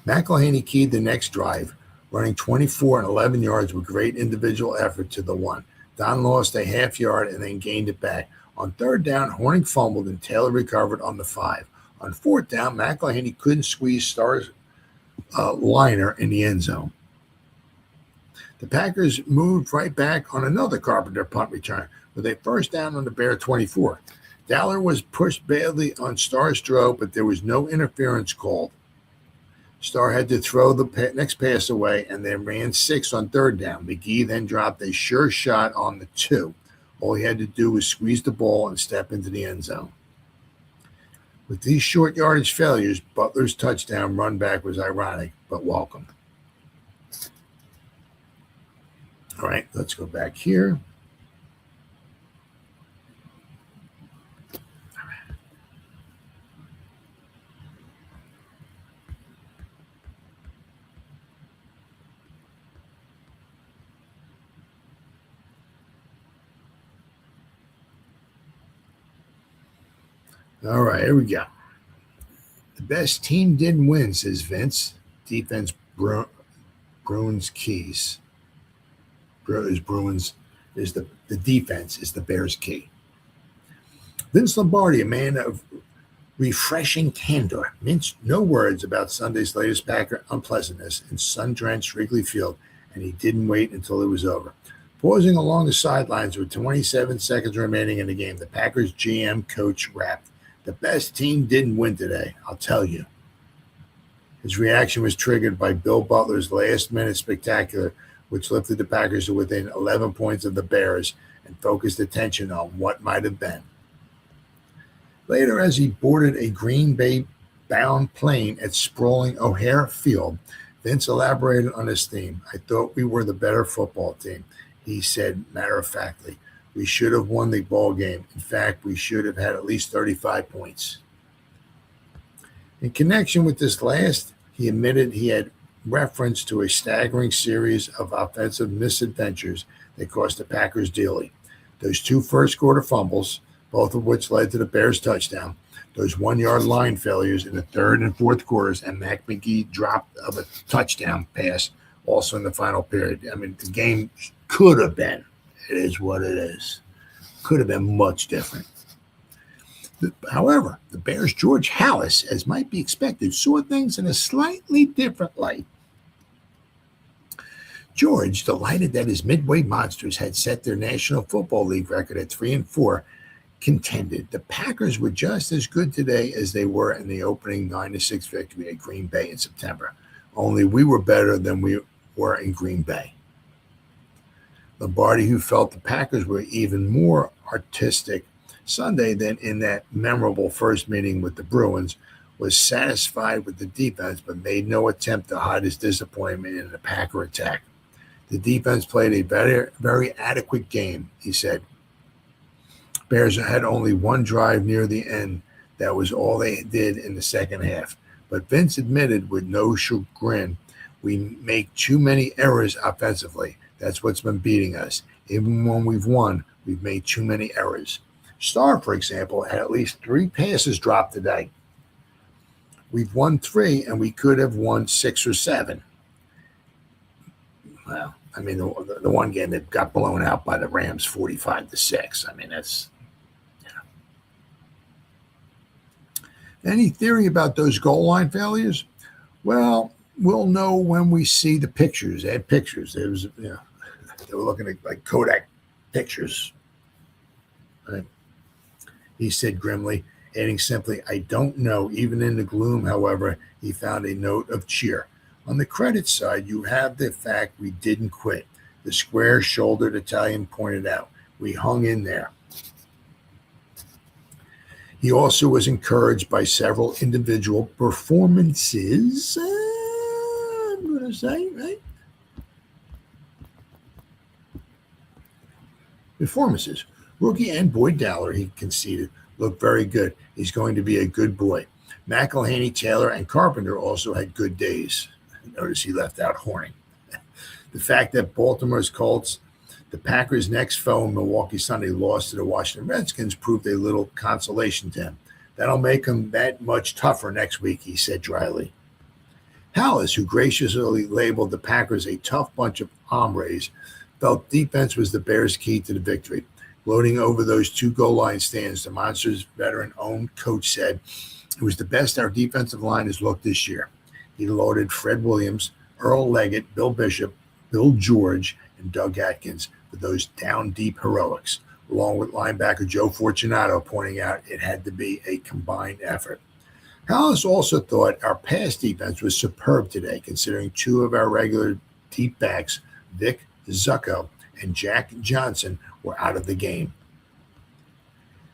McElhaney keyed the next drive, running 24 and 11 yards with great individual effort to the 1. Don lost a half yard and then gained it back. On 3rd down, Horning fumbled and Taylor recovered on the 5. On 4th down, McElhaney couldn't squeeze Starr's liner in the end zone. The Packers moved right back on another Carpenter punt return with a 1st down on the Bear 24. Dowler was pushed badly on Starr's throw, but there was no interference called. Starr had to throw the next pass away and then ran 6 on 3rd down. McGee then dropped a sure shot on the 2. All he had to do was squeeze the ball and step into the end zone. With these short yardage failures, Butler's touchdown run back was ironic, but welcome. All right, let's go back here. All right, here we go. The best team didn't win, says Vince. Defense Bruins keys. Bruins is the defense is the Bears' key. Vince Lombardi, a man of refreshing candor, minced no words about Sunday's latest Packer unpleasantness in sun-drenched Wrigley Field, and he didn't wait until it was over. Pausing along the sidelines with 27 seconds remaining in the game, the Packers GM coach rapped, "The best team didn't win today, I'll tell you." His reaction was triggered by Bill Butler's last-minute spectacular, which lifted the Packers to within 11 points of the Bears and focused attention on what might have been. Later, as he boarded a Green Bay-bound plane at sprawling O'Hare Field, Vince elaborated on his theme. "I thought we were the better football team," he said matter-of-factly. "We should have won the ball game. In fact, we should have had at least 35 points." In connection with this last, he admitted he had reference to a staggering series of offensive misadventures that cost the Packers dearly. Those 2 first-quarter fumbles, both of which led to the Bears' touchdown, those 1-yard line failures in the 3rd and 4th quarters, and Mac McGee dropped of a touchdown pass also in the final period. I mean, the game could have been. it is what it is. Could have been much different. However, the Bears' George Halas, as might be expected, saw things in a slightly different light. George, delighted that his Midway Monsters had set their National Football League record at 3-4, contended the Packers were just as good today as they were in the opening 9-6 victory at Green Bay in September. Only we were better than we were in Green Bay. Lombardi, who felt the Packers were even more artistic Sunday than in that memorable first meeting with the Bruins, was satisfied with the defense but made no attempt to hide his disappointment in the Packer attack. The defense played a very, very adequate game, he said. Bears had only one drive near the end. That was all they did in the second half. But Vince admitted with no chagrin, we make too many errors offensively. That's what's been beating us. Even when we've won, we've made too many errors. Starr, for example, had at least 3 passes dropped today. We've won 3, and we could have won 6 or 7. Well, I mean, the one game that got blown out by the Rams 45-6. I mean, that's, Any theory about those goal line failures? Well, we'll know when we see the pictures. They had pictures. It was, they were looking at like Kodak pictures. Right? He said grimly, adding simply, I don't know. Even in the gloom, however, he found a note of cheer. On the credit side, you have the fact we didn't quit. The square-shouldered Italian pointed out. We hung in there. He also was encouraged by several individual performances. I'm going to say, right? Performances. Rookie and Boyd Dowler, he conceded, looked very good. He's going to be a good boy. McElhaney, Taylor, and Carpenter also had good days. Notice he left out Horning. The fact that Baltimore's Colts, the Packers' next foe in Milwaukee Sunday, lost to the Washington Redskins proved a little consolation to him. That'll make him that much tougher next week, he said dryly. Halas, who graciously labeled the Packers a tough bunch of hombres, felt defense was the Bears' key to the victory. Gloating over those 2 goal line stands, the Monsters' veteran-owned coach said, it was the best our defensive line has looked this year. He lauded Fred Williams, Earl Leggett, Bill Bishop, Bill George, and Doug Atkins for those down-deep heroics, along with linebacker Joe Fortunato pointing out it had to be a combined effort. Halas also thought our pass defense was superb today, considering 2 of our regular deep backs, Vic Zucco and Jack Johnson, were out of the game.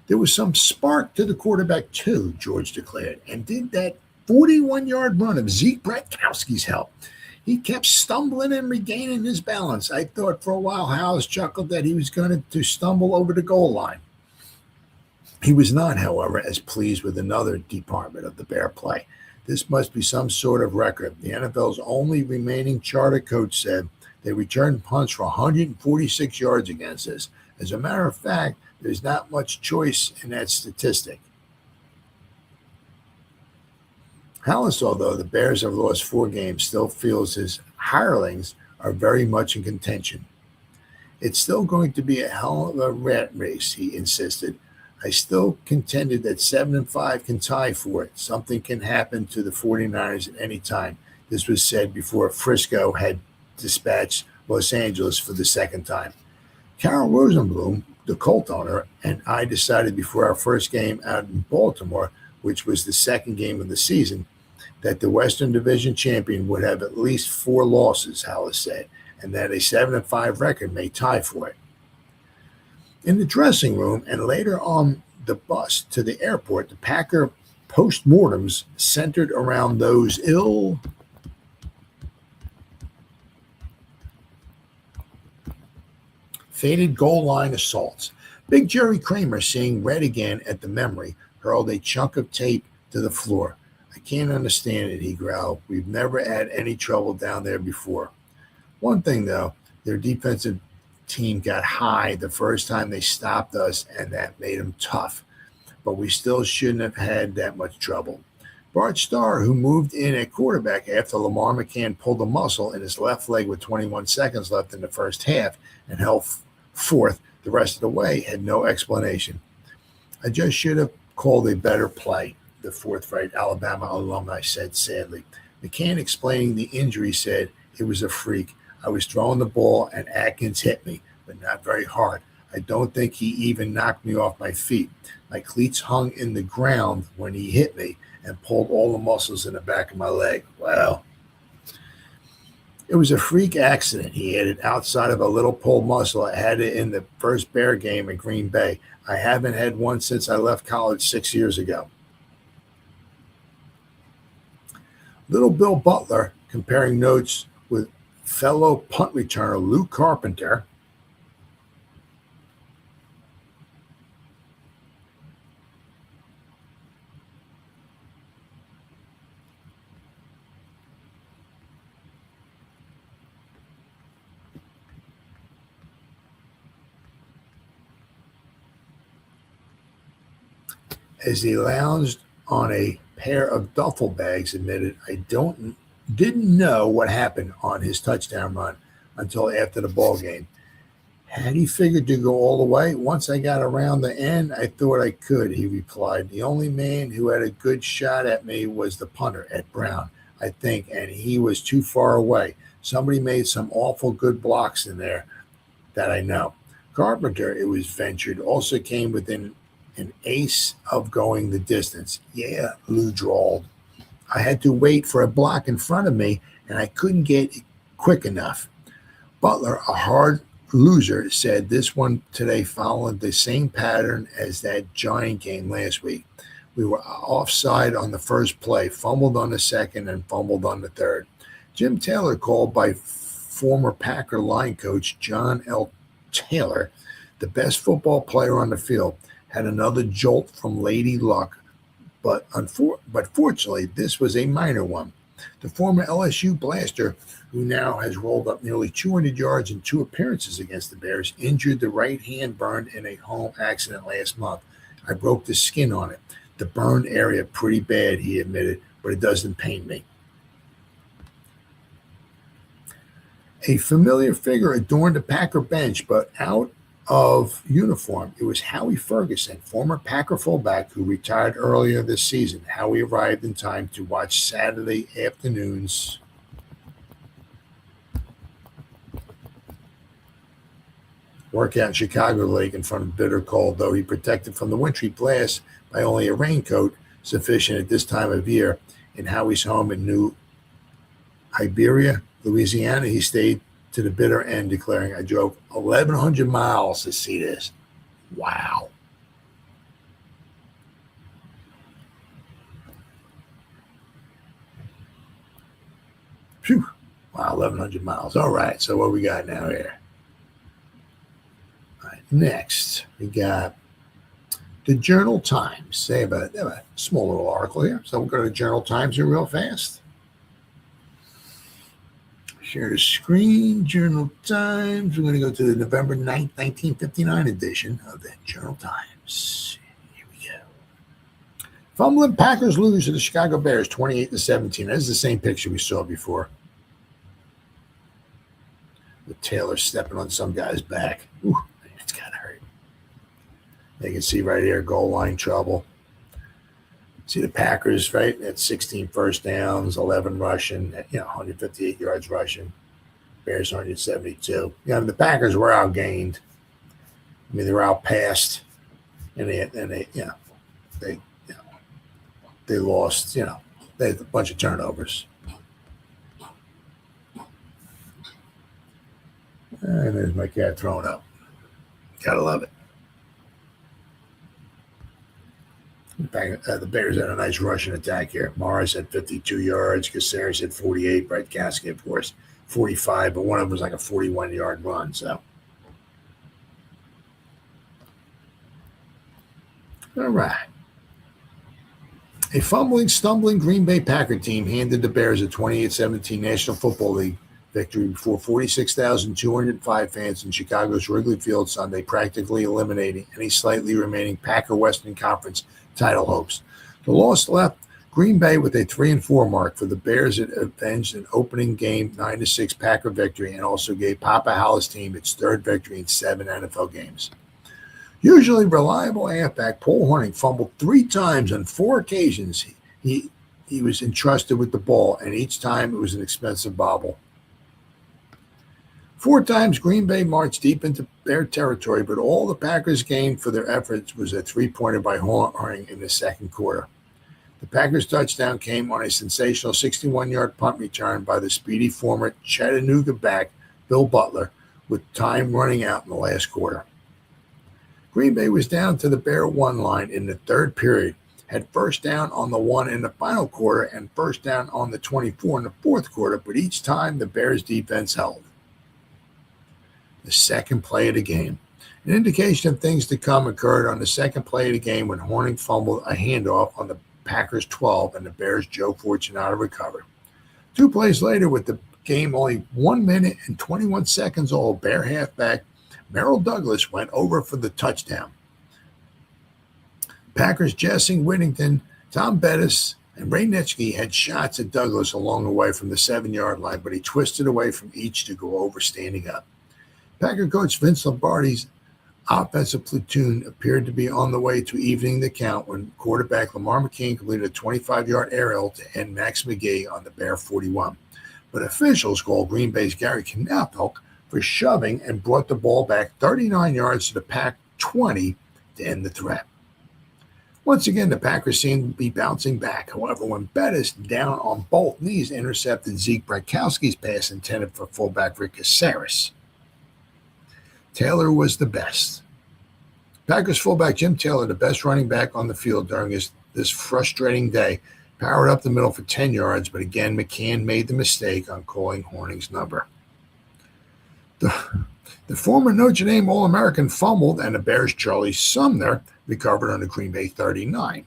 There was some spark to the quarterback too, George declared, and did that 41-yard run of Zeke Bratkowski's help. He kept stumbling and regaining his balance. I thought for a while Halas chuckled that he was going to stumble over the goal line. He was not, however, as pleased with another department of the Bear play. This must be some sort of record. The NFL's only remaining charter coach said they returned punts for 146 yards against us. As a matter of fact, there's not much choice in that statistic. Halas, although the Bears have lost 4 games, still feels his hirelings are very much in contention. It's still going to be a hell of a rat race, he insisted. I still contended that 7-5 can tie for it. Something can happen to the 49ers at any time. This was said before Frisco had dispatched Los Angeles for the second time. Carol Rosenblum, the Colt owner, and I decided before our first game out in Baltimore, which was the second game of the season, that the Western Division champion would have at least 4 losses, Halas said, and that a 7-5 record may tie for it. In the dressing room and later on the bus to the airport, the Packer postmortems centered around those ill-fated goal line assaults. Big Jerry Kramer, seeing red again at the memory, hurled a chunk of tape to the floor. I can't understand it, he growled. We've never had any trouble down there before. One thing, though, their defensive team got high the first time they stopped us, and that made them tough. But we still shouldn't have had that much trouble. Bart Starr, who moved in at quarterback after Lamar McCann pulled a muscle in his left leg with 21 seconds left in the first half and held fourth the rest of the way had no explanation. I just should have called a better play, the fourth-rate Alabama alumni said sadly. McCann, explaining the injury, said, "It was a freak. I was throwing the ball and Atkins hit me, but not very hard. I don't think he even knocked me off my feet. My cleats hung in the ground when he hit me and pulled all the muscles in the back of my leg." Wow. "It was a freak accident," he added, "outside of a little pulled muscle. I had it in the first Bear game at Green Bay. I haven't had one since I left college 6 years ago." Little Bill Butler, comparing notes with fellow punt returner Lou Carpenter, as he lounged on a pair of duffel bags, admitted, "I didn't know what happened on his touchdown run until after the ball game. Had he figured to go all the way? Once I got around the end, I thought I could," he replied. "The only man who had a good shot at me was the punter, Ed Brown, I think, and he was too far away. Somebody made some awful good blocks in there that I know." Carpenter, it was ventured, also came within an ace of going the distance. "Yeah," Lou drawled. "I had to wait for a block in front of me, and I couldn't get it quick enough." Butler, a hard loser, said this one today followed the same pattern as that Giant game last week. "We were offside on the first play, fumbled on the second, and fumbled on the third." Jim Taylor, called by former Packer line coach John L. Taylor the best football player on the field, had another jolt from Lady Luck, but fortunately, this was a minor one. The former LSU blaster, who now has rolled up nearly 200 yards in 2 appearances against the Bears, injured the right hand burned in a home accident last month. "I broke the skin on it. The burned area pretty bad," he admitted, "but it doesn't pain me." A familiar figure adorned the Packer bench, but out of uniform. It was Howie Ferguson, former Packer fullback who retired earlier this season. Howie arrived in time to watch Saturday afternoon's workout in Chicago Lake in front of bitter cold, though he protected from the wintry blast by only a raincoat sufficient at this time of year. In Howie's home in New Iberia, Louisiana, he stayed to the bitter end, declaring, "I drove 1,100 miles to see this." Wow. Phew. Wow, 1,100 miles. All right, so what we got now here? All right, next, we got the Journal Times. They have a small little article here. So we'll go to the Journal Times here real fast. Share the screen, Journal Times. We're going to go to the November 9th, 1959 edition of the Journal Times. Here we go. Fumbling Packers lose to the Chicago Bears 28-17. That's the same picture we saw before, with Taylor stepping on some guy's back. Ooh, it's got to hurt. You can see right here, goal line trouble. See the Packers, right? At 16 first downs, 11 rushing, 158 yards rushing. Bears 172. The Packers were outgained. I mean, they were outpassed, and they lost. They had a bunch of turnovers. And there's my cat thrown up. Gotta love it. The Bears had a nice rushing attack here. Morris had 52 yards. Kezar had 48. Brett Caskey, of course, 45. But one of them was like a 41-yard run. So, all right. A fumbling, stumbling Green Bay Packer team handed the Bears a 28-17 National Football League victory before 46,205 fans in Chicago's Wrigley Field Sunday, practically eliminating any slightly remaining Packer Western Conference title hopes. The loss left Green Bay with a 3-4 mark. For the Bears, it avenged an opening game 9-6 Packer victory and also gave Papa Howell's team its third victory in 7 NFL games. Usually reliable halfback Paul Hornung fumbled 3 times on 4 occasions. He was entrusted with the ball, and each time it was an expensive bobble. 4 times Green Bay marched deep into Bear territory, but all the Packers gained for their efforts was a 3-pointer by Hornung in the second quarter. The Packers' touchdown came on a sensational 61-yard punt return by the speedy former Chattanooga back Bill Butler, with time running out in the last quarter. Green Bay was down to the Bear 1 line in the third period, had first down on the 1 in the final quarter and first down on the 24 in the fourth quarter, but each time the Bears' defense held. The second play of the game. An indication of things to come occurred on the second play of the game when Hornung fumbled a handoff on the Packers 12 and the Bears' Joe Fortunato recovered. 2 plays later, with the game only 1 minute and 21 seconds old, Bear halfback Merrill Douglas went over for the touchdown. Packers Jessing Whittington, Tom Bettis, and Ray Nitschke had shots at Douglas along the way from the 7-yard line, but he twisted away from each to go over standing up. Packer coach Vince Lombardi's offensive platoon appeared to be on the way to evening the count when quarterback Lamar McKean completed a 25-yard aerial to end Max McGee on the Bear 41. But officials called Green Bay's Gary Knapelk for shoving and brought the ball back 39 yards to the Pack 20 to end the threat. Once again, the Packers seemed to be bouncing back. However, when Bettis, down on both knees, intercepted Zeke Bratkowski's pass intended for fullback Rick Caceres, Taylor was the best. Packers fullback Jim Taylor, the best running back on the field during this frustrating day, powered up the middle for 10 yards, but again, McCann made the mistake on calling Hornung's number. The former Notre Dame All-American fumbled, and the Bears' Charlie Sumner recovered on the Green Bay 39.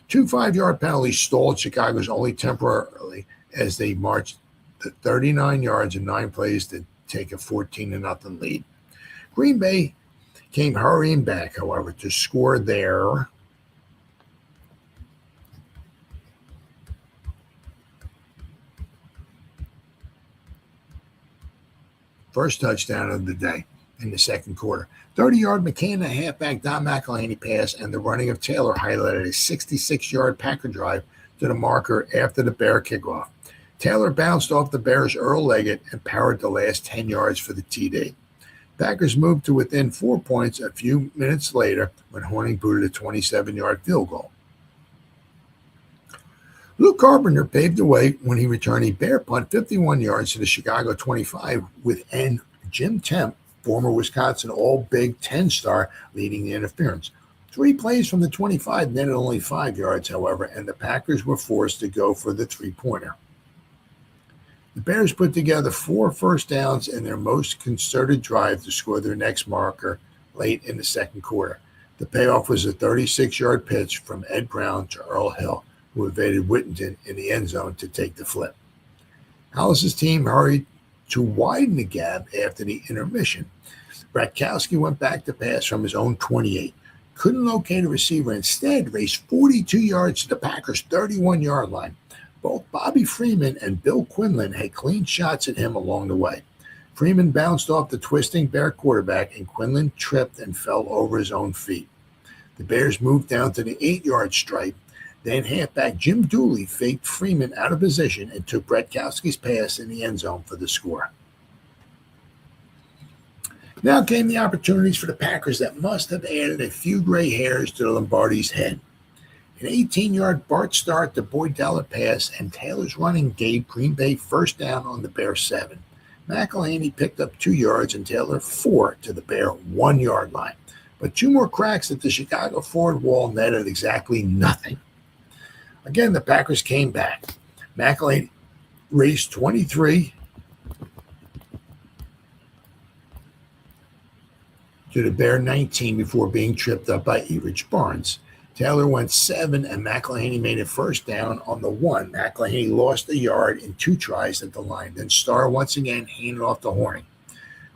2 5-yard penalties stalled Chicago's only temporarily as they marched the 39 yards in 9 plays to take a 14-0 lead. Green Bay came hurrying back, however, to score their first touchdown of the day in the second quarter. 30-yard McCann halfback Don McElhaney pass and the running of Taylor highlighted a 66-yard Packer drive to the marker after the Bear kickoff. Taylor bounced off the Bears' Earl Leggett and powered the last 10 yards for the TD. Packers moved to within 4 points a few minutes later when Hornung booted a 27-yard field goal. Luke Carpenter paved the way when he returned a Bear punt 51 yards to the Chicago 25 with Jim Temp, former Wisconsin All-Big 10 star, leading the interference. 3 plays from the 25 netted only 5 yards, however, and the Packers were forced to go for the 3-pointer. The Bears put together 4 first downs in their most concerted drive to score their next marker late in the second quarter. The payoff was a 36-yard pitch from Ed Brown to Earl Hill, who evaded Whittington in the end zone to take the flip. Hollis's team hurried to widen the gap after the intermission. Bratkowski went back to pass from his own 28. Couldn't locate a receiver. Instead, raced 42 yards to the Packers' 31-yard line. Both Bobby Freeman and Bill Quinlan had clean shots at him along the way. Freeman bounced off the twisting Bear quarterback, and Quinlan tripped and fell over his own feet. The Bears moved down to the 8-yard stripe. Then halfback Jim Dooley faked Freeman out of position and took Bratkowski's pass in the end zone for the score. Now came the opportunities for the Packers that must have added a few gray hairs to the Lombardi's head. An 18-yard Bart Starr to Boyd Dowler pass and Taylor's running gave Green Bay first down on the Bear 7. McElhaney picked up 2 yards and Taylor 4 to the Bear 1-yard line. But 2 more cracks at the Chicago forward wall netted exactly nothing. Again, the Packers came back. McElhaney raced 23 to the Bear 19 before being tripped up by Erich Barnes. Taylor went 7, and McElhaney made a first down on the 1. McElhaney lost a yard in 2 tries at the line. Then Starr once again handed off to Hornung.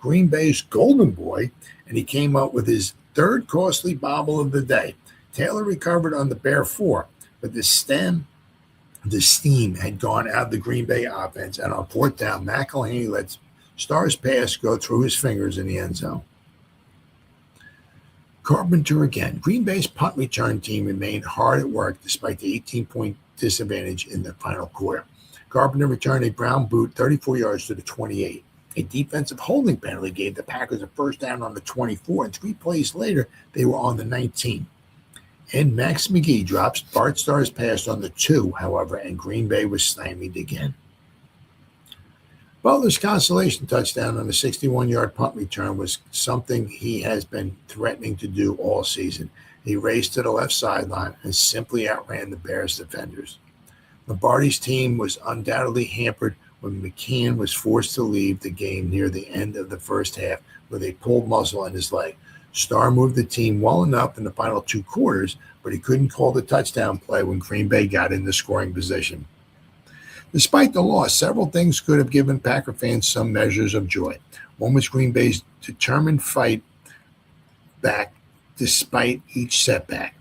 Green Bay's golden boy, and he came up with his 3rd costly bobble of the day. Taylor recovered on the Bear 4, but the stem The steam had gone out of the Green Bay offense, and on fourth down, McElhaney let Starr's pass go through his fingers in the end zone. Carpenter again. Green Bay's punt return team remained hard at work despite the 18-point disadvantage in the final quarter. Carpenter returned a brown boot 34 yards to the 28. A defensive holding penalty gave the Packers a first down on the 24, and 3 plays later, they were on the 19. And Max McGee drops Bart Starr's pass on the 2, however, and Green Bay was stymied again. Butler's consolation touchdown on the 61-yard punt return was something he has been threatening to do all season. He raced to the left sideline and simply outran the Bears defenders. Lombardi's team was undoubtedly hampered when McCann was forced to leave the game near the end of the first half with a pulled muscle in his leg. Starr moved the team well enough in the final 2 quarters, but he couldn't call the touchdown play when Green Bay got in the scoring position. Despite the loss, several things could have given Packer fans some measures of joy. One was Green Bay's determined fight back despite each setback.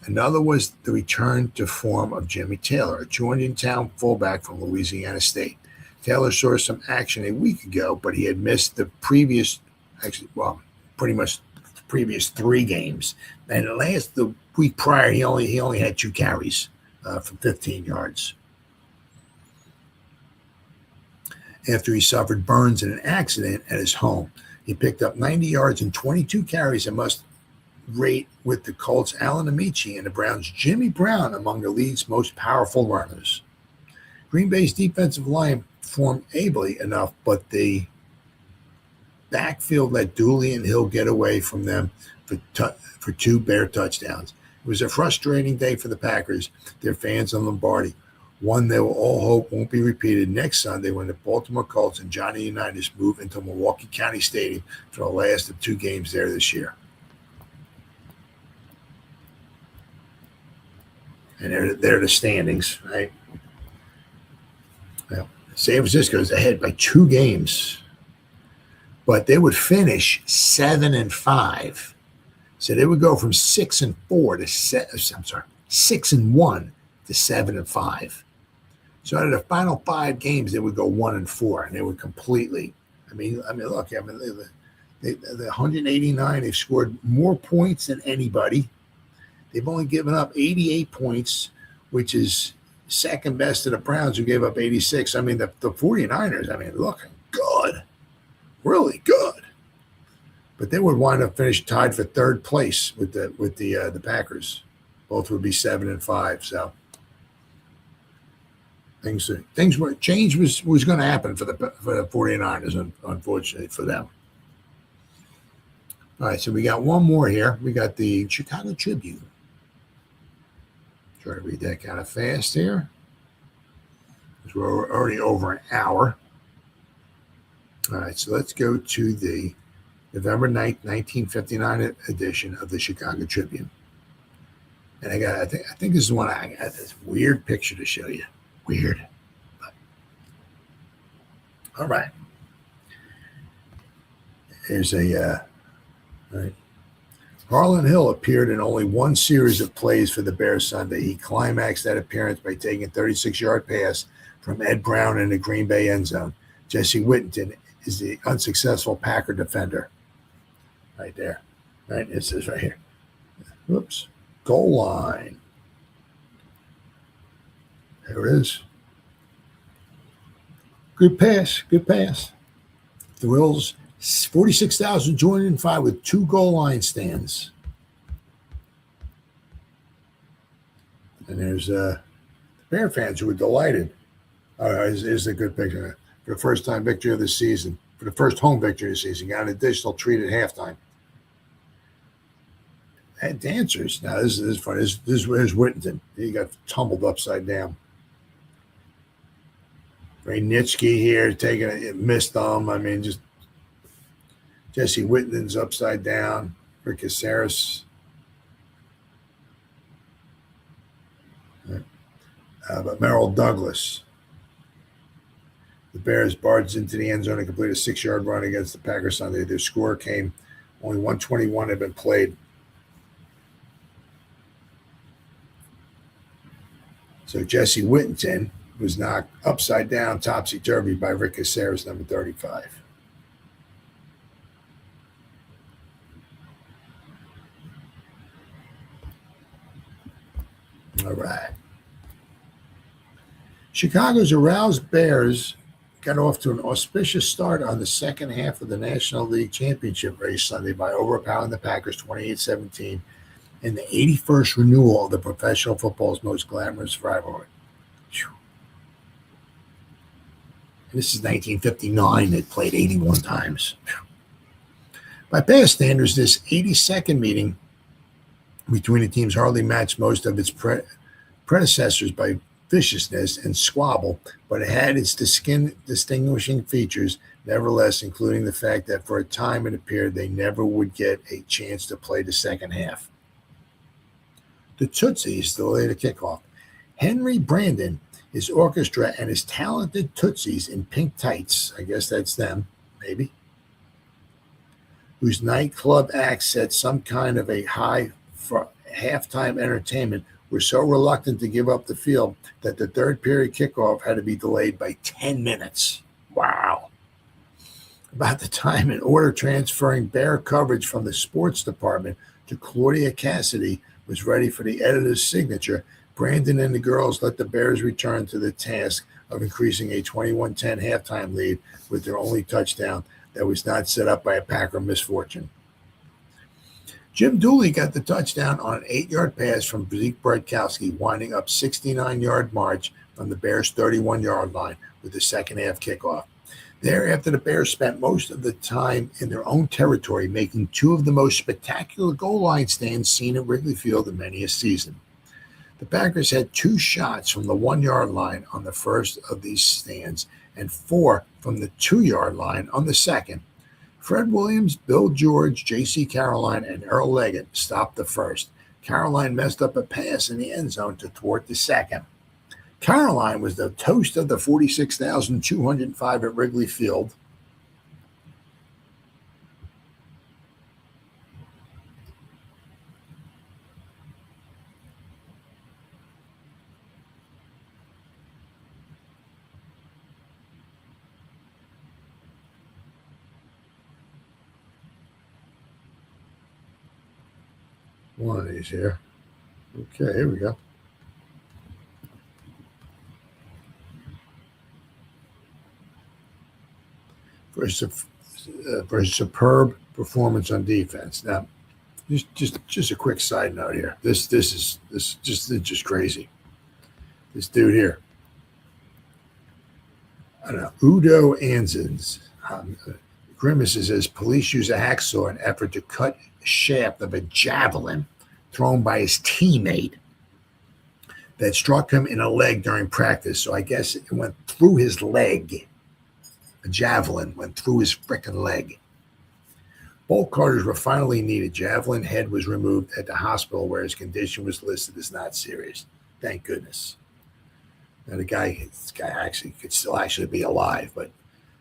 Another was the return to form of Jimmy Taylor, a 200-pound fullback from Louisiana State. Taylor saw some action a week ago, but he had missed the previous 3 games. And the week prior, he only had 2 carries for 15 yards. After he suffered burns in an accident at his home, he picked up 90 yards and 22 carries and must rate with the Colts' Alan Amici and the Browns' Jimmy Brown among the league's most powerful runners. Green Bay's defensive line performed ably enough, but the backfield let Dooley and Hill get away from them for 2 Bear touchdowns. It was a frustrating day for the Packers, their fans, and Lombardi. One they will all hope won't be repeated next Sunday when the Baltimore Colts and Johnny Unitas move into Milwaukee County Stadium for the last of 2 games there this year. And they're the standings, right? Well, San Francisco is ahead by 2 games, but they would finish 7-5. So they would go from 6-1 to 7-5. So out of the final 5 games, they would go 1-4, and they would completely. Look. The 189. They've scored more points than anybody. They've only given up 88 points, which is second best to the Browns, who gave up 86. The 49ers. Looking good, really good. But they would wind up finishing tied for 3rd place with the Packers. Both would be 7-5. So. Change was going to happen for the 49ers, unfortunately for them. All right, so we got one more here. We got the Chicago Tribune. Try to read that kind of fast here, because we're already over an hour. All right, so let's go to the November 9th, 1959 edition of the Chicago Tribune. And I think this is one I got this weird picture to show you. Weird. But, all right. Here's right. Harlan Hill appeared in only 1 series of plays for the Bears Sunday. He climaxed that appearance by taking a 36-yard pass from Ed Brown in the Green Bay end zone. Jesse Whittington is the unsuccessful Packer defender. Right there. Right? It says right here. Whoops. Goal line. There it is. Good pass. Thrills 46,205 with 2 goal line stands. And there's Bear fans who were delighted. Here's a good picture. For the first time victory of the season, for the first home victory of the season, got an additional treat at halftime. Had dancers. Now, this is funny. This is Whittington. He got tumbled upside down. Ray Nitschke here taking it, missed them. Just Jesse Whittington's upside down. Rick Caceres. But Merrill Douglas. The Bears barged into the end zone and completed a 6-yard run against the Packers Sunday. Their score came, only 121 had been played. So Jesse Whittington was knocked upside down, topsy-turvy by Rick Kezar's number 35. All right. Chicago's aroused Bears got off to an auspicious start on the second half of the National League Championship race Sunday by overpowering the Packers 28-17 in the 81st renewal of the professional football's most glamorous rivalry. This is 1959. They played 81 times. By past standards, this 82nd meeting between the teams hardly matched most of its predecessors by viciousness and squabble, but it had its distinguishing features, nevertheless, including the fact that for a time it appeared they never would get a chance to play the second half. The Tootsies delayed a kickoff. Henry Brandon, his orchestra, and his talented Tootsies in pink tights, I guess that's them, maybe, whose nightclub act set some kind of a high for halftime entertainment, were so reluctant to give up the field that the third period kickoff had to be delayed by 10 minutes. Wow. About the time an order transferring Bear coverage from the sports department to Claudia Cassidy was ready for the editor's signature, Brandon and the girls let the Bears return to the task of increasing a 21-10 halftime lead with their only touchdown that was not set up by a Packer misfortune. Jim Dooley got the touchdown on an 8-yard pass from Zeke Bradkowski, winding up 69-yard march from the Bears' 31-yard line with the second half kickoff. Thereafter, the Bears spent most of the time in their own territory, making two of the most spectacular goal line stands seen at Wrigley Field in many a season. The Packers had 2 shots from the 1-yard line on the first of these stands and 4 from the 2-yard line on the second. Fred Williams, Bill George, J.C. Caroline, and Earl Leggett stopped the first. Caroline messed up a pass in the end zone to thwart the second. Caroline was the toast of the 46,205 at Wrigley Field. One of these here. Okay, here we go. For a superb performance on defense. Now, just a quick side note here. This is just crazy. This dude here. I don't know. Udo Anzins grimaces as police use a hacksaw in effort to cut shaft of a javelin thrown by his teammate that struck him in a leg during practice. So I guess it went through his leg. A javelin went through his frickin' leg. Bolt cutters were finally needed. Javelin head was removed at the hospital where his condition was listed as not serious. Thank goodness. Now this guy actually could still actually be alive, but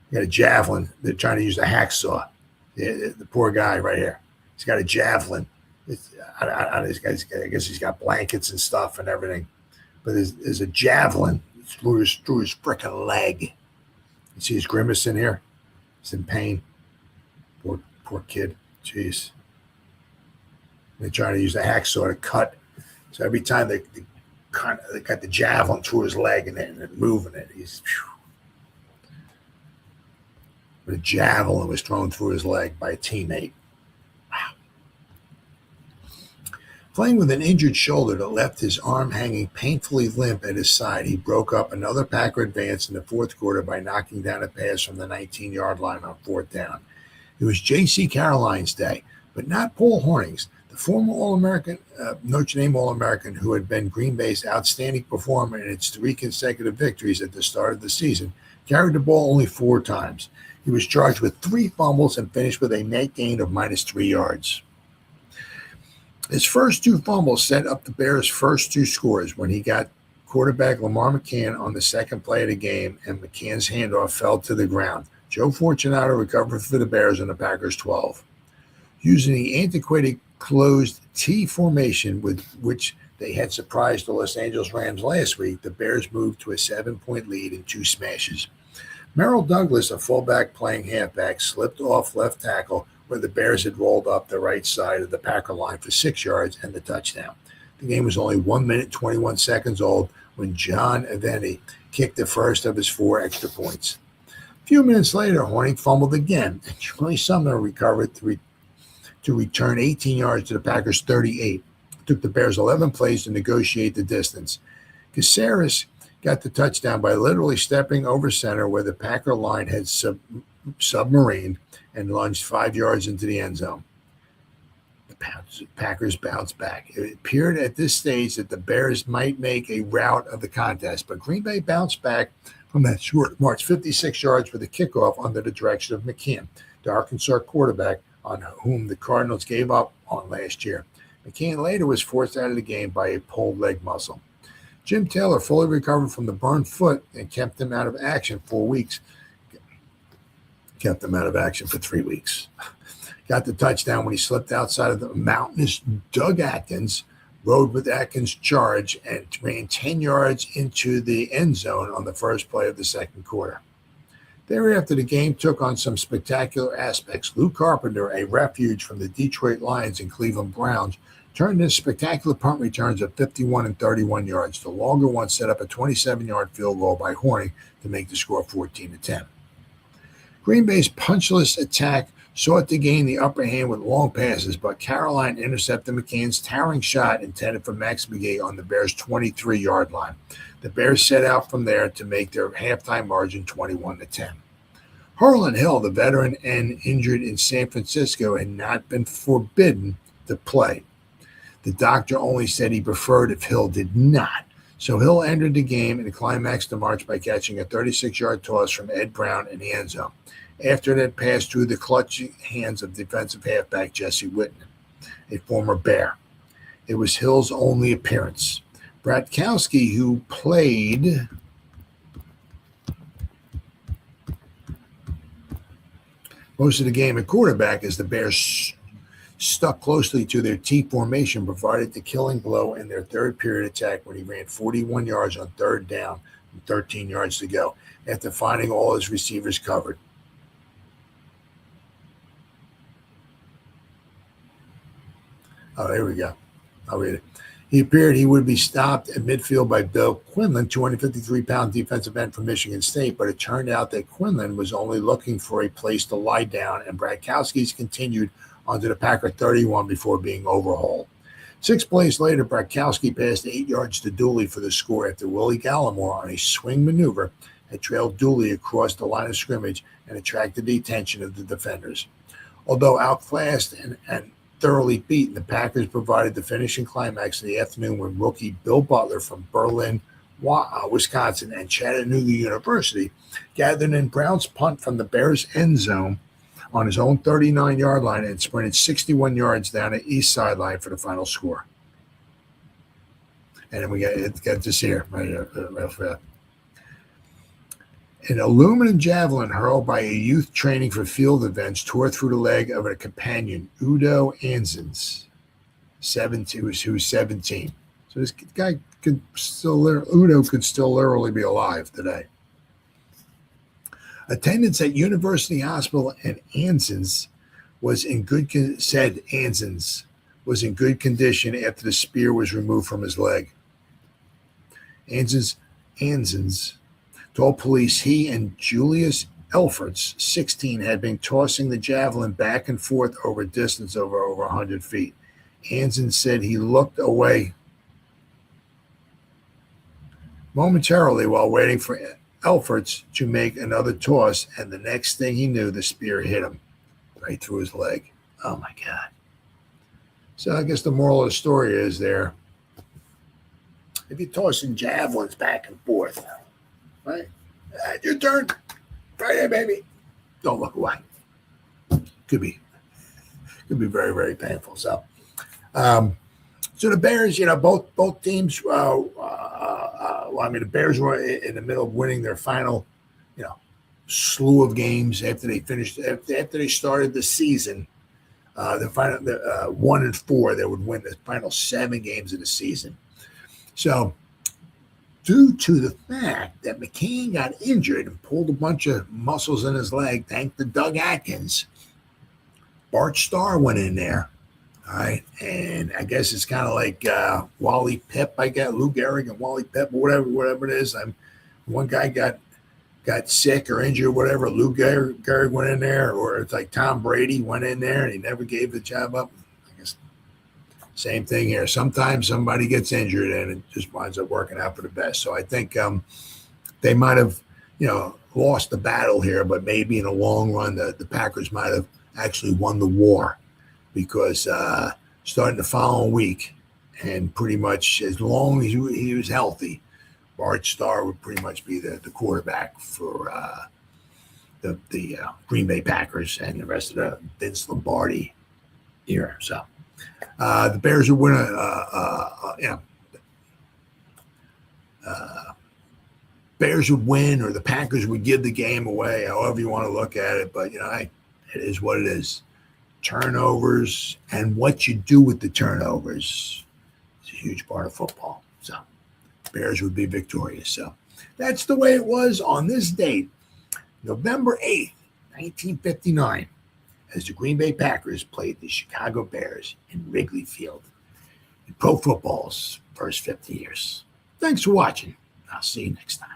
he got a javelin. They're trying to use the hacksaw. The poor guy right here. He's got a javelin. I guess he's got blankets and stuff and everything. But there's a javelin through his frickin' leg. You see his grimace in here? He's in pain. Poor kid. Jeez. They're trying to use the hacksaw to cut. So every time they got the javelin through his leg and then moving it. But a javelin was thrown through his leg by a teammate. Wow. Playing with an injured shoulder that left his arm hanging painfully limp at his side, he broke up another Packer advance in the fourth quarter by knocking down a pass from the 19-yard line on fourth down. It was J.C. Caroline's day, but not Paul Hornung's. The former All-American, Notre Dame All-American, who had been Green Bay's outstanding performer in its 3 consecutive victories at the start of the season, carried the ball only 4 times. He was charged with 3 fumbles and finished with a net gain of -3 yards. His first 2 fumbles set up the Bears' first 2 scores when he got quarterback Lamar McCann on the second play of the game, and McCann's handoff fell to the ground. Joe Fortunato recovered for the Bears on the Packers' 12. Using the antiquated closed T formation with which they had surprised the Los Angeles Rams last week, the Bears moved to a 7-point lead in 2 smashes. Merrill Douglas, a fullback playing halfback, slipped off left tackle where the Bears had rolled up the right side of the Packer line for 6 yards and the touchdown. The game was only 1 minute, 21 seconds old when John Aveni kicked the first of his 4 extra points. A few minutes later, Hornung fumbled again, and Charlie Sumner recovered to return 18 yards to the Packers' 38. It took the Bears 11 plays to negotiate the distance. Kezar got the touchdown by literally stepping over center where the Packer line had submarined and lunged 5 yards into the end zone. The Packers bounced back. It appeared at this stage that the Bears might make a rout of the contest, but Green Bay bounced back from that short march 56 yards for the kickoff under the direction of McKeon, the Arkansas quarterback on whom the Cardinals gave up on last year. McKeon later was forced out of the game by a pulled leg muscle. Jim Taylor fully recovered from the burned foot and kept him out of action 4 weeks. Kept him out of action for 3 weeks. Got the touchdown when he slipped outside of the mountainous Doug Atkins, rode with Atkins' charge, and ran 10 yards into the end zone on the first play of the second quarter. Thereafter, the game took on some spectacular aspects. Lou Carpenter, a refuge from the Detroit Lions and Cleveland Browns, turned in spectacular punt returns of 51 and 31 yards. The longer one set up a 27-yard field goal by Hornung to make the score 14-10. Green Bay's punchless attack sought to gain the upper hand with long passes, but Caroline intercepted McCann's towering shot intended for Max McGee on the Bears' 23-yard line. The Bears set out from there to make their halftime margin 21-10. Harlan Hill, the veteran and injured in San Francisco, had not been forbidden to play. The doctor only said he preferred if Hill did not. So Hill entered the game and climaxed the march by catching a 36-yard toss from Ed Brown in the end zone. After that pass through the clutching hands of defensive halfback Jesse Whitman, a former Bear. It was Hill's only appearance. Bratkowski, who played most of the game at quarterback as the Bears stuck closely to their T formation, provided the killing blow in their third period attack when he ran 41 yards on third down and 13 yards to go after finding all his receivers covered. Oh, there we go. I'll read it. He appeared he would be stopped at midfield by Bill Quinlan, 253-pound defensive end from Michigan State, but it turned out that Quinlan was only looking for a place to lie down, and Bratkowski's continued onto the Packer 31 before being overhauled. 6 plays later, Bratkowski passed 8 yards to Dooley for the score after Willie Gallimore on a swing maneuver had trailed Dooley across the line of scrimmage and attracted the attention of the defenders. Although outclassed and thoroughly beaten, the Packers provided the finishing climax of the afternoon when rookie Bill Butler from Berlin, Wisconsin, and Chattanooga University gathered in Brown's punt from the Bears' end zone on his own 39-yard line and sprinted 61 yards down the east sideline for the final score. And then we got this here, right fast. An aluminum javelin hurled by a youth training for field events tore through the leg of a companion, Udo Ansens, who's 17. So this guy Udo could still literally be alive today. Attendance at University Hospital and Ansens was in good condition after the spear was removed from his leg. Ansens told police he and Julius Elferts, 16, had been tossing the javelin back and forth over a distance over 100 feet. Anson said he looked away momentarily while waiting for Elferts to make another toss, and the next thing he knew, the spear hit him right through his leg. Oh, my God. So I guess the moral of the story is there, if you're tossing javelins back and forth, right? Your turn. Right there, baby. Don't look away. Could be very, very painful. So the Bears, both teams. The Bears were in the middle of winning their final, slew of games after they finished. After they started the season, the final 1-4, they would win the final 7 games of the season. So, due to the fact that McCain got injured and pulled a bunch of muscles in his leg, thanks to Doug Atkins, Bart Starr went in there. All right. And I guess it's kind of like Wally Pipp, I guess, Lou Gehrig and Wally Pipp, or whatever it is. One guy got sick or injured, whatever. Lou Gehrig went in there, or it's like Tom Brady went in there and he never gave the job up. I guess same thing here. Sometimes somebody gets injured and it just winds up working out for the best. So I think they might have, lost the battle here, but maybe in the long run, the Packers might have actually won the war, because starting the following week, and pretty much as long as he was healthy, Bart Starr would pretty much be the quarterback for the Green Bay Packers and the rest of the Vince Lombardi era. So the Bears would win Bears would win, or the Packers would give the game away, however you want to look at it. But, it is what it is. Turnovers and what you do with the turnovers is a huge part of football. So Bears would be victorious. So that's the way it was on this date, November 8th, 1959, as the Green Bay Packers played the Chicago Bears in Wrigley Field in pro football's first 50 years. Thanks for watching. I'll see you next time.